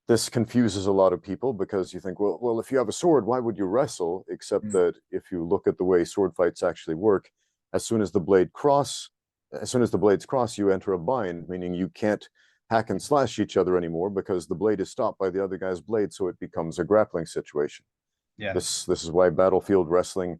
Speaker 2: this confuses a lot of people because you think, well, if you have a sword, why would you wrestle? Except
Speaker 1: mm,
Speaker 2: that if you look at the way sword fights actually work, as soon as the blade cross, as soon as the blades cross, you enter a bind, meaning you can't hack and slash each other anymore because the blade is stopped by the other guy's blade, so it becomes a grappling situation.
Speaker 1: yeah,
Speaker 2: This is why battlefield wrestling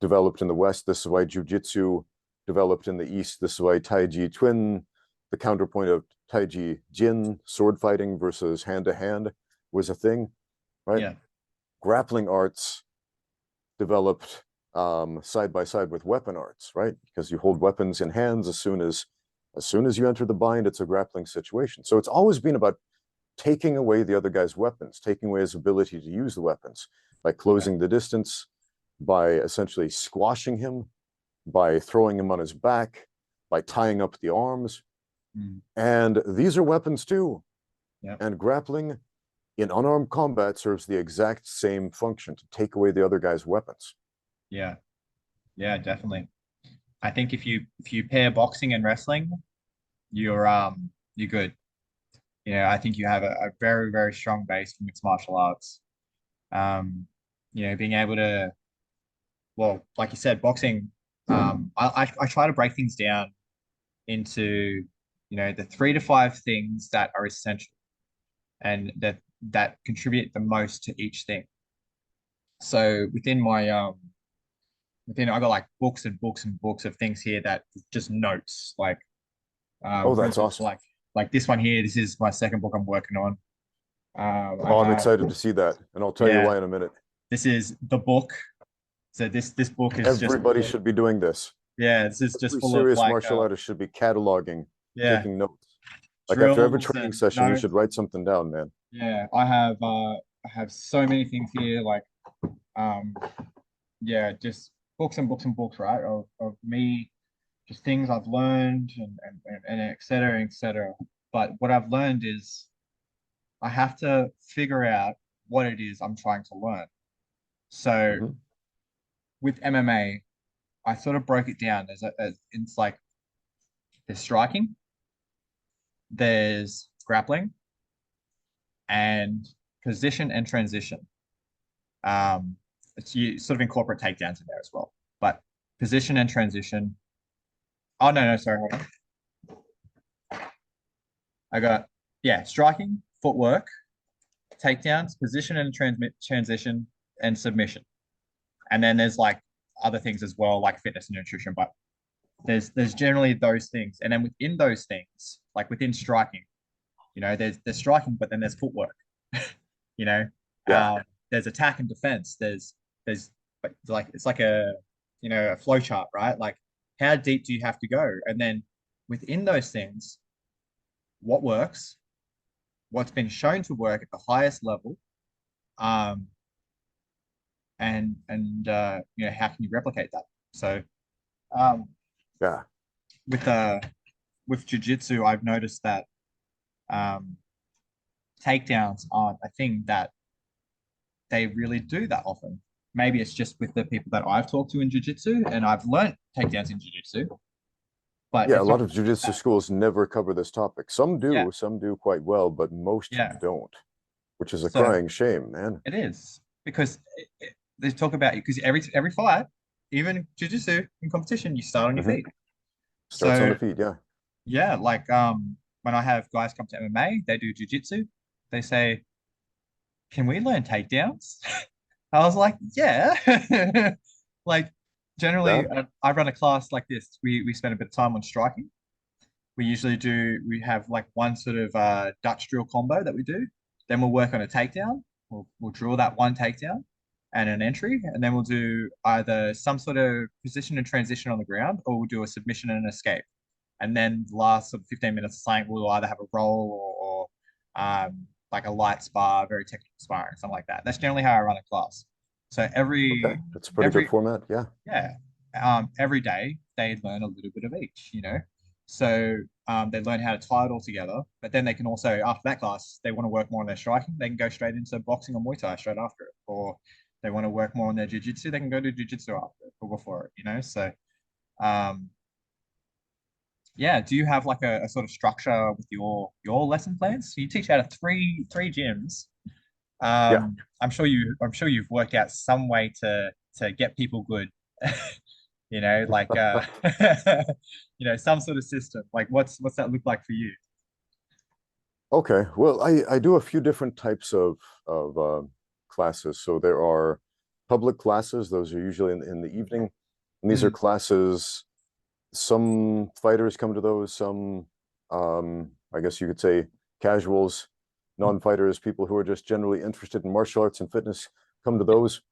Speaker 2: developed in the West. This is why Jiu-Jitsu developed in the East. This is why Taiji Chuan, the counterpoint of Taiji Jin, sword fighting versus hand-to-hand, was a thing, right?
Speaker 1: yeah,
Speaker 2: Grappling arts developed side by side with weapon arts, right? Because you hold weapons in hands as soon as you enter the bind, it's a grappling situation. So it's always been about taking away the other guy's weapons, taking away his ability to use the weapons by
Speaker 1: yeah,
Speaker 2: closing the distance, by essentially squashing him, by throwing him on his back, by tying up the arms.
Speaker 1: mm,
Speaker 2: And these are weapons too.
Speaker 1: yeah,
Speaker 2: And grappling in unarmed combat serves the exact same function to take away the other guy's weapons.
Speaker 1: yeah, yeah, definitely. I think if you pair boxing and wrestling, you're good. I think you have a very, very strong base for mixed martial arts. Being able to, well, like you said, boxing, I try to break things down into, the 3 to 5 things that are essential and that contribute the most to each thing. So within I got like books and books and books of things here that just notes, like
Speaker 2: Oh,
Speaker 1: for
Speaker 2: that's
Speaker 1: instance,
Speaker 2: awesome.
Speaker 1: like this one here, this is my second book I'm working on. I
Speaker 2: Oh, I'm
Speaker 1: have,
Speaker 2: excited to see that. And I'll tell you
Speaker 1: yeah,
Speaker 2: why in a minute.
Speaker 1: this is the book. So this book is just full
Speaker 2: Everybody
Speaker 1: of,
Speaker 2: should be doing this.
Speaker 1: yeah, this is just
Speaker 2: Every
Speaker 1: full of
Speaker 2: serious
Speaker 1: like
Speaker 2: martial artist should be cataloging,
Speaker 1: yeah,
Speaker 2: taking notes. Like after every
Speaker 1: drills
Speaker 2: training
Speaker 1: and
Speaker 2: session, you should
Speaker 1: notes.
Speaker 2: write something down, man.
Speaker 1: Yeah, I have so many things here, like um yeah, just books and books and books, right? Of me, just things I've learned and et cetera, et cetera. But what I've learned is I have to figure out what it is I'm trying to learn. So
Speaker 2: Mm-hmm.
Speaker 1: with MMA, I sort of broke it down it's like there's striking, there's grappling, and position and transition. Um, you sort of incorporate takedowns in there as well. But position and transition. Oh no, no, sorry, hold on. I got, yeah, striking, footwork, takedowns, position and transition, and submission. And then there's like other things as well, like fitness and nutrition. But there's generally those things, and then within those things, like within striking, there's striking, but then there's footwork. You know,
Speaker 2: Yeah.
Speaker 1: there's attack and defense. There's like it's like a flow chart, right? Like how deep do you have to go, and then within those things, what works, what's been shown to work at the highest level, um, and how can you replicate that? So um,
Speaker 2: Yeah.
Speaker 1: with with jujitsu, I've noticed that um, takedowns aren't a thing that they really do that often. Maybe it's just with the people that I've talked to in jujitsu, and I've learned takedowns in jujitsu, but
Speaker 2: Yeah, a
Speaker 1: it's not
Speaker 2: lot of
Speaker 1: really
Speaker 2: jujitsu
Speaker 1: that.
Speaker 2: schools never cover this topic.
Speaker 1: Yeah,
Speaker 2: Some do quite well, but most
Speaker 1: yeah.
Speaker 2: don't, which is a
Speaker 1: So
Speaker 2: crying shame, man.
Speaker 1: it is because they talk about because every fight, even jujitsu in competition, you start on your
Speaker 2: Hmm.
Speaker 1: feet.
Speaker 2: Starts on
Speaker 1: So
Speaker 2: the feet, yeah.
Speaker 1: yeah, like when I have guys come to MMA, they do jujitsu. They say, "Can we learn takedowns?" I was like, "Yeah." Like
Speaker 2: Yeah.
Speaker 1: generally, I run a class like this. We spend a bit of time on striking. We have like one sort of Dutch drill combo that we do. Then we'll work on a takedown. We'll drill that one takedown and an entry, and then we'll do either some sort of position and transition on the ground, or we'll do a submission and an escape. and then the last sort of 15 minutes of something we'll either have a roll or like a light spar, very technical sparring, something like that. That's generally how I run a class. So
Speaker 2: Okay, that's a pretty good
Speaker 1: every
Speaker 2: format. Yeah.
Speaker 1: yeah, every day they learn a little bit of each, you know. So they learn how to tie it all together, but then they can also, after that class, they want to work more on their striking, they can go straight into boxing or Muay Thai straight after it. Or they want to work more on their jiu-jitsu, they can go to jiu-jitsu after it or before it, you know. So um, yeah, do you have like a sort of structure with your lesson plans? You teach out of three gyms.
Speaker 2: Yeah.
Speaker 1: I'm sure you've worked out some way to get people good. You know, like you know, some sort of system. Like what's that look like for you?
Speaker 2: Okay. Well, I do a few different types of classes. So there are public classes. Those are usually in the evening, and these are
Speaker 1: Mm,
Speaker 2: classes. Some fighters come to those. Some, I guess you could say, casuals,
Speaker 1: mm,
Speaker 2: non-fighters, people who are just generally interested in martial arts and fitness come to
Speaker 1: yeah,
Speaker 2: those.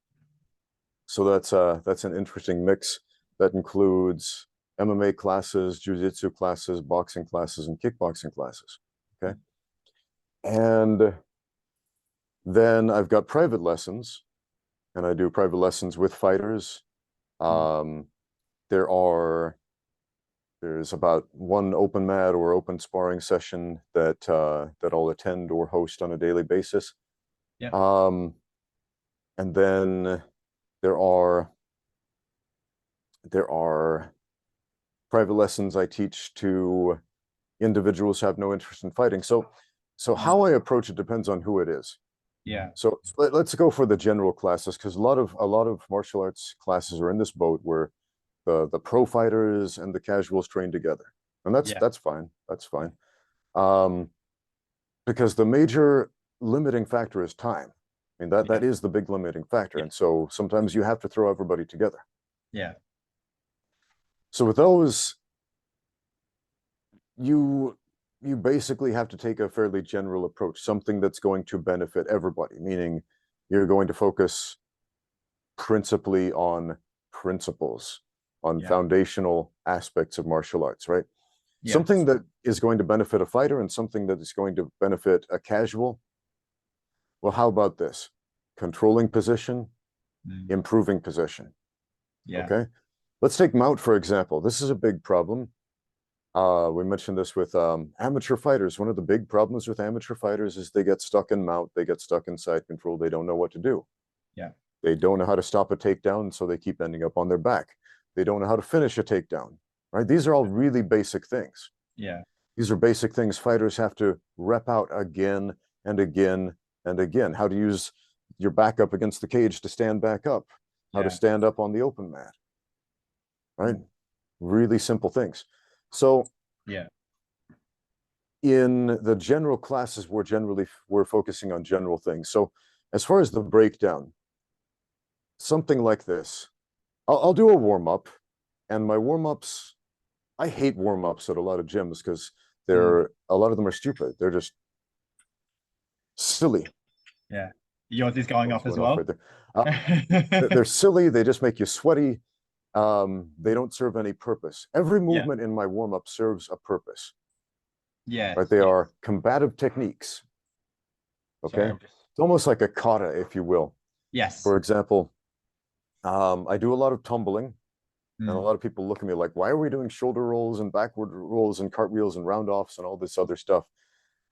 Speaker 2: So that's an interesting mix that includes MMA classes, jiu-jitsu classes, boxing classes, and kickboxing classes. Okay. And then I've got private lessons, and I do private lessons with fighters.
Speaker 1: mm,
Speaker 2: Um, there are there's about one open mat or open sparring session that I'll attend or host on a daily basis.
Speaker 1: yeah,
Speaker 2: Um, and then there are there are private lessons I teach to individuals who have no interest in fighting. So
Speaker 1: mm,
Speaker 2: how I approach it depends on who it is.
Speaker 1: yeah,
Speaker 2: So let's go for the general classes, because a lot of martial arts classes are in this boat where the pro fighters and the casuals train together, and that's
Speaker 1: yeah,
Speaker 2: that's fine. That's fine. Um, because the major limiting factor is time. I mean, that
Speaker 1: yeah,
Speaker 2: is the big limiting factor,
Speaker 1: yeah,
Speaker 2: and so sometimes you have to throw everybody together.
Speaker 1: yeah,
Speaker 2: So with those, you you basically have to take a fairly general approach, something that's going to benefit everybody, meaning you're going to focus principally on principles, on
Speaker 1: yeah,
Speaker 2: foundational aspects of martial arts, right?
Speaker 1: yeah,
Speaker 2: Something that is going to benefit a fighter and something that is going to benefit a casual. Well, how about this? Controlling position,
Speaker 1: mm,
Speaker 2: improving position.
Speaker 1: yeah,
Speaker 2: Okay. Let's take mount, for example. This is a big problem. We mentioned this with amateur fighters. One of the big problems with amateur fighters is they get stuck in mount, they get stuck in side control, they don't know what to do.
Speaker 1: yeah,
Speaker 2: They don't know how to stop a takedown, so they keep ending up on their back. They don't know how to finish a takedown, right? These are all really basic things.
Speaker 1: yeah,
Speaker 2: These are basic things fighters have to rep out again and again and again. How to use your back up against the cage to stand back up, how to
Speaker 1: yeah,
Speaker 2: stand up on the open mat, right?
Speaker 1: mm,
Speaker 2: Really simple things. So
Speaker 1: yeah,
Speaker 2: in the general classes, we're focusing on general things. So as far as the breakdown, something like this, I'll do a warm up, and my warm ups, I hate warm ups at a lot of gyms because
Speaker 1: mm,
Speaker 2: a lot of them are stupid. They're just silly.
Speaker 1: yeah. Yours is going
Speaker 2: Phone's
Speaker 1: off as
Speaker 2: going off
Speaker 1: well.
Speaker 2: right there. They're silly. They just make you sweaty. They don't serve any purpose. Every
Speaker 1: Yeah,
Speaker 2: movement in my warm up serves a purpose, right?
Speaker 1: yes,
Speaker 2: They
Speaker 1: yes.
Speaker 2: are combative techniques. Okay,
Speaker 1: Sorry, I'm just
Speaker 2: it's almost like a kata, if you will.
Speaker 1: yes.
Speaker 2: For example, I do a lot of tumbling, and a
Speaker 1: Mm,
Speaker 2: lot of people look at me like, "Why are we doing shoulder rolls and backward rolls and cartwheels and round offs and all this other stuff?"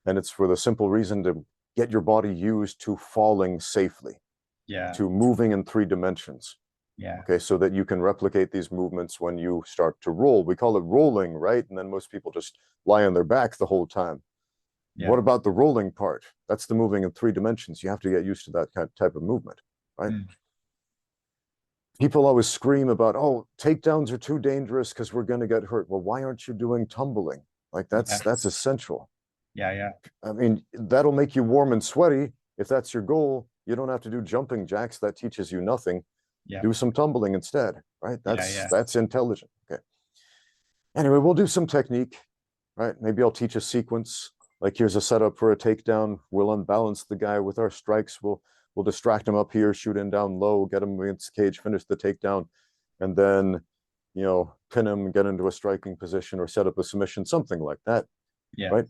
Speaker 2: And it's for the simple reason to get your body used to falling safely,
Speaker 1: yeah,
Speaker 2: to moving in 3 dimensions.
Speaker 1: yeah,
Speaker 2: Okay, so that you can replicate these movements when you start to roll. We call it rolling, right? And then most people just lie on their back the whole time. What
Speaker 1: yeah,
Speaker 2: about the rolling part? That's the moving in 3 dimensions. You have to get used to that type of movement, right?
Speaker 1: mm,
Speaker 2: People always scream about, oh, takedowns are too dangerous because we're going to get hurt. Well, why aren't you doing tumbling? Like
Speaker 1: yeah,
Speaker 2: that's essential.
Speaker 1: yeah, yeah,
Speaker 2: I mean, that'll make you warm and sweaty. If that's your goal, you don't have to do jumping jacks. That teaches you nothing.
Speaker 1: yeah,
Speaker 2: Do some tumbling instead, right?
Speaker 1: yeah,
Speaker 2: That's
Speaker 1: yeah,
Speaker 2: that's intelligent. Okay. Anyway, we'll do some technique, right? Maybe I'll teach a sequence. Like here's a setup for a takedown. We'll unbalance the guy with our strikes. We'll distract him up here, shoot him down low, get him against the cage, finish the takedown, and then you know, pin him, get into a striking position, or set up a submission, something like that,
Speaker 1: Yeah.
Speaker 2: right?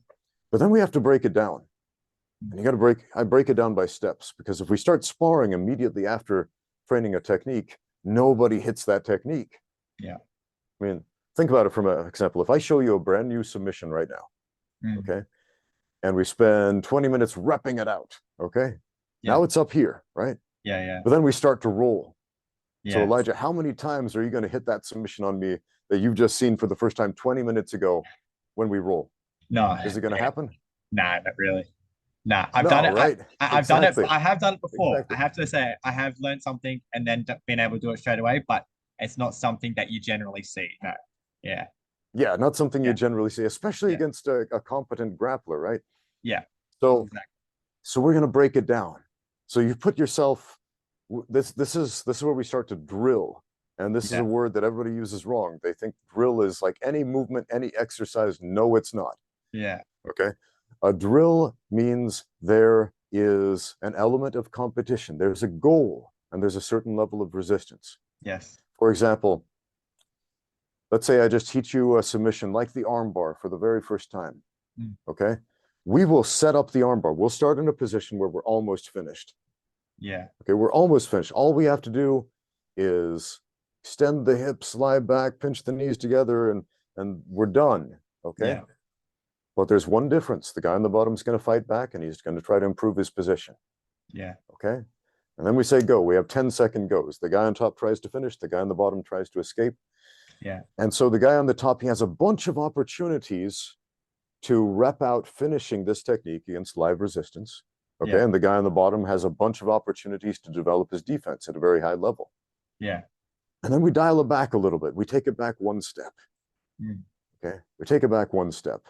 Speaker 2: But then we have to break it down. And you got to I break it down by steps, because if we start sparring immediately after training a technique, nobody hits that technique.
Speaker 1: Yeah.
Speaker 2: I mean, think about it from an example. If I show you a brand new submission right now, okay, and we spend 20 minutes repping it out, okay, now it's up here, right?
Speaker 1: Yeah, yeah.
Speaker 2: But then we start to roll. So
Speaker 1: Yeah.
Speaker 2: Elijah, how many times are you going to hit that submission on me that you've just seen for the first time 20 minutes ago when we roll?
Speaker 1: No.
Speaker 2: Is it going to happen?
Speaker 1: Nah, not really. Nah, I've
Speaker 2: No,
Speaker 1: done it.
Speaker 2: right?
Speaker 1: I've done it.
Speaker 2: Exactly.
Speaker 1: I have done it before.
Speaker 2: Exactly.
Speaker 1: I have to say, I have learned something and then been able to do it straight away, but it's not something that you generally see. No. Yeah.
Speaker 2: Yeah, not something you
Speaker 1: Yeah.
Speaker 2: generally see, especially against a competent grappler, right?
Speaker 1: Yeah.
Speaker 2: So,
Speaker 1: Exactly.
Speaker 2: so we're going to break it down. So you put yourself, this is where we start to drill. And this is a word that everybody uses wrong. They think drill is like any movement, any exercise. No, it's not.
Speaker 1: Yeah.
Speaker 2: Okay. A drill means there is an element of competition. There's a goal and there's a certain level of resistance.
Speaker 1: Yes.
Speaker 2: For example, let's say I just teach you a submission like the armbar for the very first time. Okay. We will set up the armbar. We'll start in a position where we're almost finished.
Speaker 1: Yeah.
Speaker 2: Okay. We're almost finished. All we have to do is extend the hips, lie back, pinch the knees together, and we're done. Okay.
Speaker 1: Yeah.
Speaker 2: But there's one difference. The guy on the bottom is going to fight back and he's going to try to improve his position.
Speaker 1: Yeah.
Speaker 2: Okay. And then we say go. We have 10-second goes. The guy on top tries to finish. The guy on the bottom tries to escape.
Speaker 1: Yeah.
Speaker 2: And so the guy on the top, he has a bunch of opportunities to rep out finishing this technique against live resistance. Okay.
Speaker 1: Yeah.
Speaker 2: And the guy on the bottom has a bunch of opportunities to develop his defense at a very high level.
Speaker 1: Yeah.
Speaker 2: And then we dial it back a little bit. We take it back one step. Okay. We take it back one step.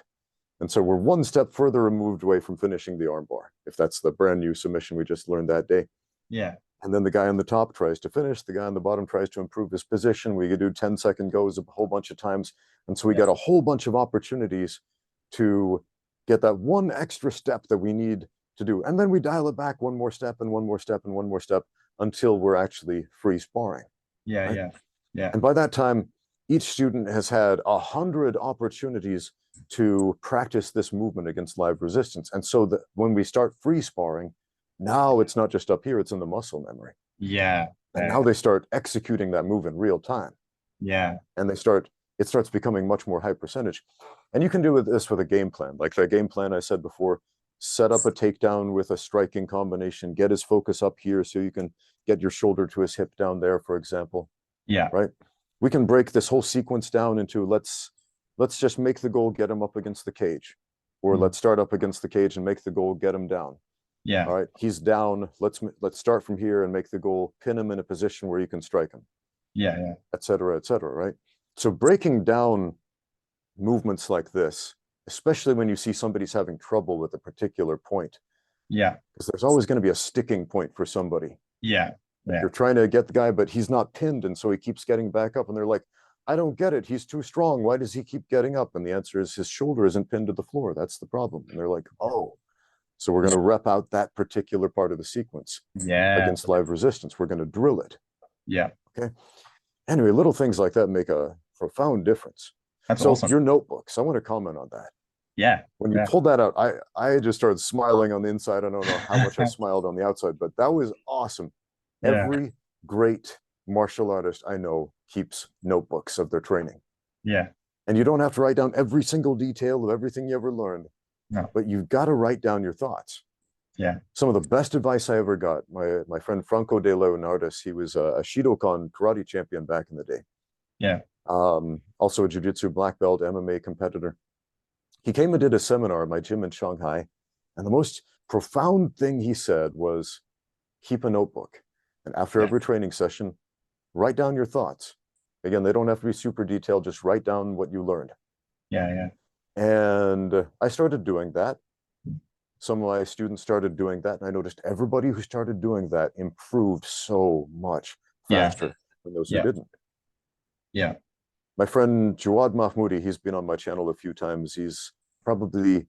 Speaker 2: And so we're one step further removed away from finishing the armbar, if that's the brand new submission we just learned that day.
Speaker 1: Yeah.
Speaker 2: And then the guy on the top tries to finish. The guy on the bottom tries to improve his position. We could do 10-second goes a whole bunch of times. And so we get a whole bunch of opportunities to get that one extra step that we need to do. And then we dial it back one more step and one more step and one more step until we're actually free sparring.
Speaker 1: Yeah.
Speaker 2: Right?
Speaker 1: Yeah. Yeah.
Speaker 2: And by that time, each student has had 100 opportunities to practice this movement against live resistance. And so that when we start free sparring, now it's not just up here, it's in the muscle memory.
Speaker 1: Yeah.
Speaker 2: And now they start executing that move in real time.
Speaker 1: Yeah.
Speaker 2: And it starts becoming much more high percentage. And you can do this with a game plan. Like the game plan I said before, set up a takedown with a striking combination, get his focus up here so you can get your shoulder to his hip down there, for example.
Speaker 1: Yeah.
Speaker 2: Right? We can break this whole sequence down into let's just make the goal, get him up against the cage. Or let's start up against the cage and make the goal, get him down.
Speaker 1: Yeah.
Speaker 2: All right, he's down. Let's start from here and make the goal, pin him in a position where you can strike him.
Speaker 1: Yeah. Yeah.
Speaker 2: Et cetera, right? So breaking down movements like this, especially when you see somebody's having trouble with a particular point.
Speaker 1: Yeah.
Speaker 2: Because there's always going to be a sticking point for somebody.
Speaker 1: Yeah. Yeah.
Speaker 2: You're trying to get the guy, but he's not pinned. And so he keeps getting back up. And they're like, I don't get it. He's too strong. Why does he keep getting up? And the answer is his shoulder isn't pinned to the floor. That's the problem. And they're like, oh, so we're going to rep out that particular part of the sequence against live resistance. We're going to drill it.
Speaker 1: Yeah.
Speaker 2: Okay. Anyway, little things like that make a profound difference.
Speaker 1: That's
Speaker 2: so
Speaker 1: awesome.
Speaker 2: Your notebooks, I want to comment on that.
Speaker 1: Yeah.
Speaker 2: When you pulled that out, I just started smiling on the inside. I don't know how much I smiled on the outside, but that was awesome.
Speaker 1: Yeah.
Speaker 2: Every great martial artist I know keeps notebooks of their training.
Speaker 1: Yeah.
Speaker 2: And you don't have to write down every single detail of everything you ever learned.
Speaker 1: No.
Speaker 2: But you've got to write down your thoughts.
Speaker 1: Yeah.
Speaker 2: Some of the best advice I ever got, my friend Franco de Leonardis, he was a Shidokan karate champion back in the day.
Speaker 1: Yeah.
Speaker 2: Also a jiu-jitsu black belt, MMA competitor. He came and did a seminar at my gym in Shanghai. And the most profound thing he said was, keep a notebook. And after every training session, write down your thoughts. Again, they don't have to be super detailed. Just write down what you learned.
Speaker 1: Yeah. Yeah.
Speaker 2: And I started doing that. Some of my students started doing that. And I noticed everybody who started doing that improved so much faster than those who didn't.
Speaker 1: Yeah.
Speaker 2: My friend Jawad Mahmoudi, he's been on my channel a few times. He's probably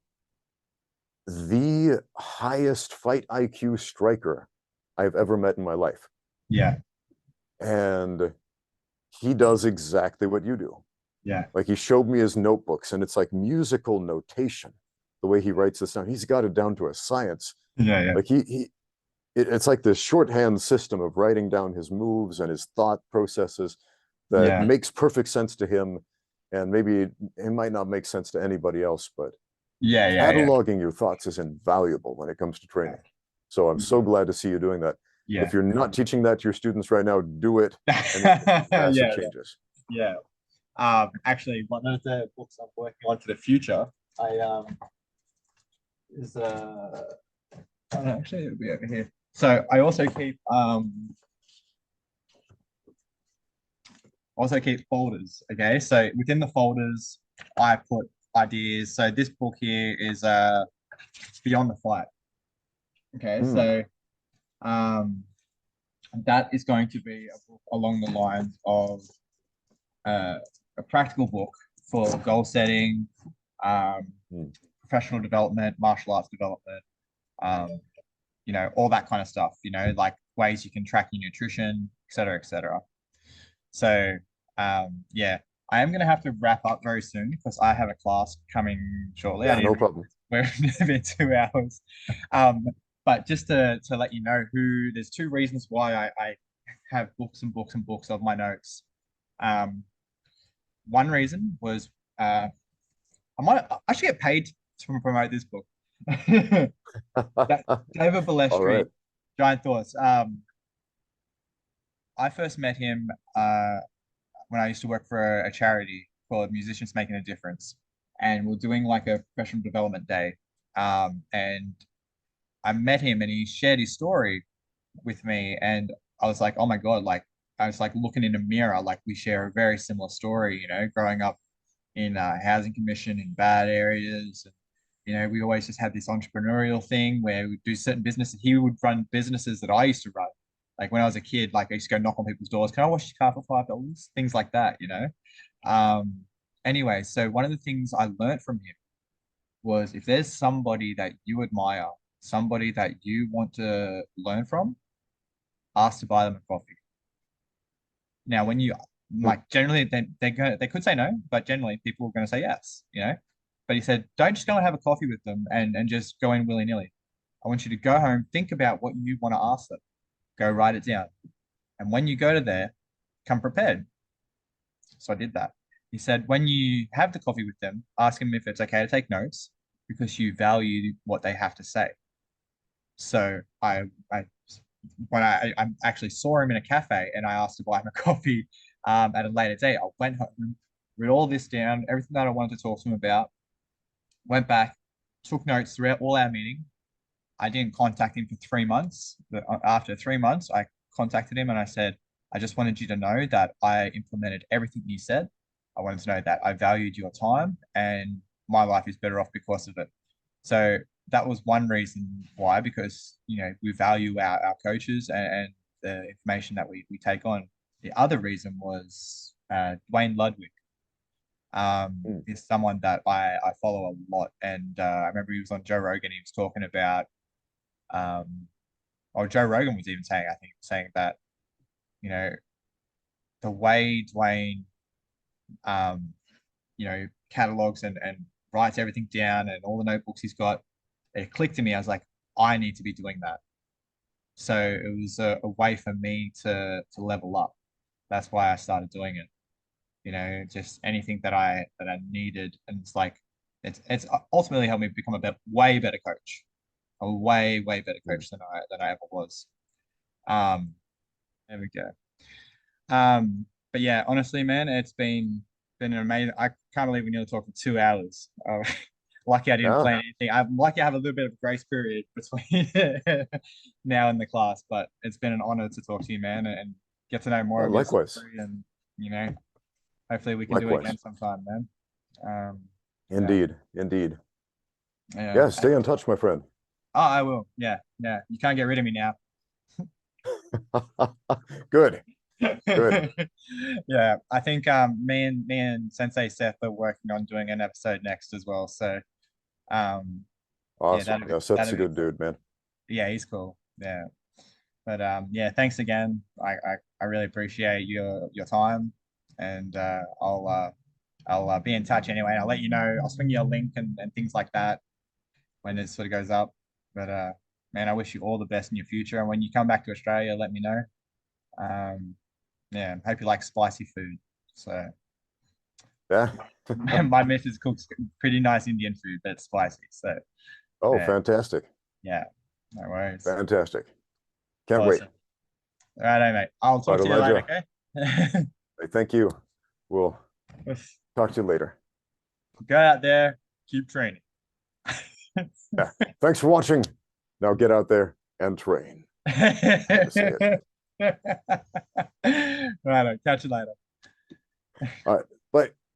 Speaker 2: the highest fight IQ striker I've ever met in my life.
Speaker 1: Yeah.
Speaker 2: And he does exactly what you do.
Speaker 1: Yeah.
Speaker 2: Like he showed me his notebooks, and it's like musical notation. The way he writes this down, he's got it down to a science.
Speaker 1: Yeah. Yeah.
Speaker 2: Like it's like this shorthand system of writing down his moves and his thought processes that
Speaker 1: Yeah.
Speaker 2: makes perfect sense to him, and maybe it might not make sense to anybody else, but
Speaker 1: Yeah. Yeah. Yeah.
Speaker 2: cataloging your thoughts is invaluable when it comes to training. So I'm so glad to see you doing that.
Speaker 1: Yeah.
Speaker 2: If you're not teaching that to your students right now, do it, and you'll make
Speaker 1: Yeah.
Speaker 2: massive
Speaker 1: Yeah.
Speaker 2: changes.
Speaker 1: Yeah. Actually, one of the books I'm working on for the future, I is I don't know, actually it'll be over here. So I also keep folders. Okay, so within the folders, I put ideas. So this book here is Beyond the Fight. Okay,
Speaker 2: Mm.
Speaker 1: so um, that is going to be a book along the lines of uh, a practical book for goal setting, um,
Speaker 2: Mm.
Speaker 1: professional development, martial arts development, um, all that kind of stuff, like ways you can track your nutrition, et cetera, et cetera. So, yeah, I am going to have to wrap up very soon because I have a class coming shortly. I
Speaker 2: Yeah,
Speaker 1: didn't
Speaker 2: no
Speaker 1: realize
Speaker 2: problem.
Speaker 1: we're been 2 hours. Um, but just to let you know there's two reasons why I have books and books and books of my notes. Um, One reason was I should get paid to promote this book. David
Speaker 2: All right.
Speaker 1: Balestri, Giant Thoughts. I first met him when I used to work for a charity called Musicians Making a Difference, and we're doing like a professional development day. And I met him, and he shared his story with me, and I was like, oh my God, like I was like looking in a mirror, like we share a very similar story, growing up in housing commission in bad areas. And, we always just had this entrepreneurial thing where we do certain businesses. He would run businesses that I used to run. Like when I was a kid, like I used to go knock on people's doors. Can I wash your car for $5? Things like that. Um, anyway, so one of the things I learned from him was if there's somebody that you admire, somebody that you want to learn from, ask to buy them a coffee. Now, when you like generally they could say no, but generally people are going to say yes. But he said, don't just go and have a coffee with them and just go in willy-nilly. I want you to go home, think about what you want to ask them, go write it down. And when you go to there, come prepared. So I did that. He said, when you have the coffee with them, ask them if it's okay to take notes because you value what they have to say. So I when I actually saw him in a cafe and I asked to buy him a coffee at a later date, I went home, wrote all this down, everything that I wanted to talk to him about, went back, took notes throughout all our meeting. I didn't contact him for 3 months, but after 3 months, I contacted him and I said, I just wanted you to know that I implemented everything you said. I wanted to know that I valued your time and my life is better off because of it. So that was one reason why, because we value our coaches and the information that we take on. The other reason was Dwayne Ludwig
Speaker 2: Mm.
Speaker 1: is someone that I follow a lot, and I remember he was on Joe Rogan. He was talking about, or Joe Rogan was even saying that you know the way Dwayne catalogs and writes everything down and all the notebooks he's got, it clicked to me. I was like, I need to be doing that. So it was a way for me to level up. That's why I started doing it. Just anything that I needed, and it's like it's ultimately helped me become a way better coach, a way better
Speaker 2: Mm.
Speaker 1: coach than I ever was. Um, there we go. But yeah, honestly, man, it's been an amazing. I can't believe we nearly talked for 2 hours. Lucky I didn't
Speaker 2: Yeah,
Speaker 1: plan anything. I'm lucky I have a little bit of a grace period between now and the class, but it's been an honor to talk to you, man, and get to know more of your
Speaker 2: likewise.
Speaker 1: story. And you know, hopefully we can do it
Speaker 2: Likewise.
Speaker 1: again sometime, man. Um, yeah,
Speaker 2: Indeed. Indeed.
Speaker 1: yeah.
Speaker 2: Yeah, stay in touch, my friend.
Speaker 1: Oh, I will. Yeah, yeah. You can't get rid of me now.
Speaker 2: Good. Good.
Speaker 1: Yeah, I think me and Sensei Seth are working on doing an episode next as well. So yeah,
Speaker 2: Awesome. Yeah, Seth's
Speaker 1: that'll
Speaker 2: a
Speaker 1: be
Speaker 2: good
Speaker 1: cool.
Speaker 2: dude, man.
Speaker 1: Yeah, he's cool. Yeah. But yeah, thanks again. I really appreciate your time. and I'll be in touch anyway. I'll let you know. I'll swing you a link and things like that when it sort of goes up. But man, I wish you all the best in your future. And when you come back to Australia, let me know. Yeah, hope you like spicy food. So
Speaker 2: Yeah.
Speaker 1: my missus cooks pretty nice Indian food, but it's spicy. So
Speaker 2: Oh,
Speaker 1: yeah,
Speaker 2: fantastic.
Speaker 1: yeah, no worries.
Speaker 2: Fantastic. Can't
Speaker 1: Awesome.
Speaker 2: wait.
Speaker 1: All right, mate. I'll talk
Speaker 2: Right,
Speaker 1: to you later,
Speaker 2: Elijah.
Speaker 1: okay?
Speaker 2: Thank you. We'll talk to you later.
Speaker 1: Go out there, keep training.
Speaker 2: Yeah. Thanks for watching. Now get out there and train.
Speaker 1: Right, catch you later.
Speaker 2: All right.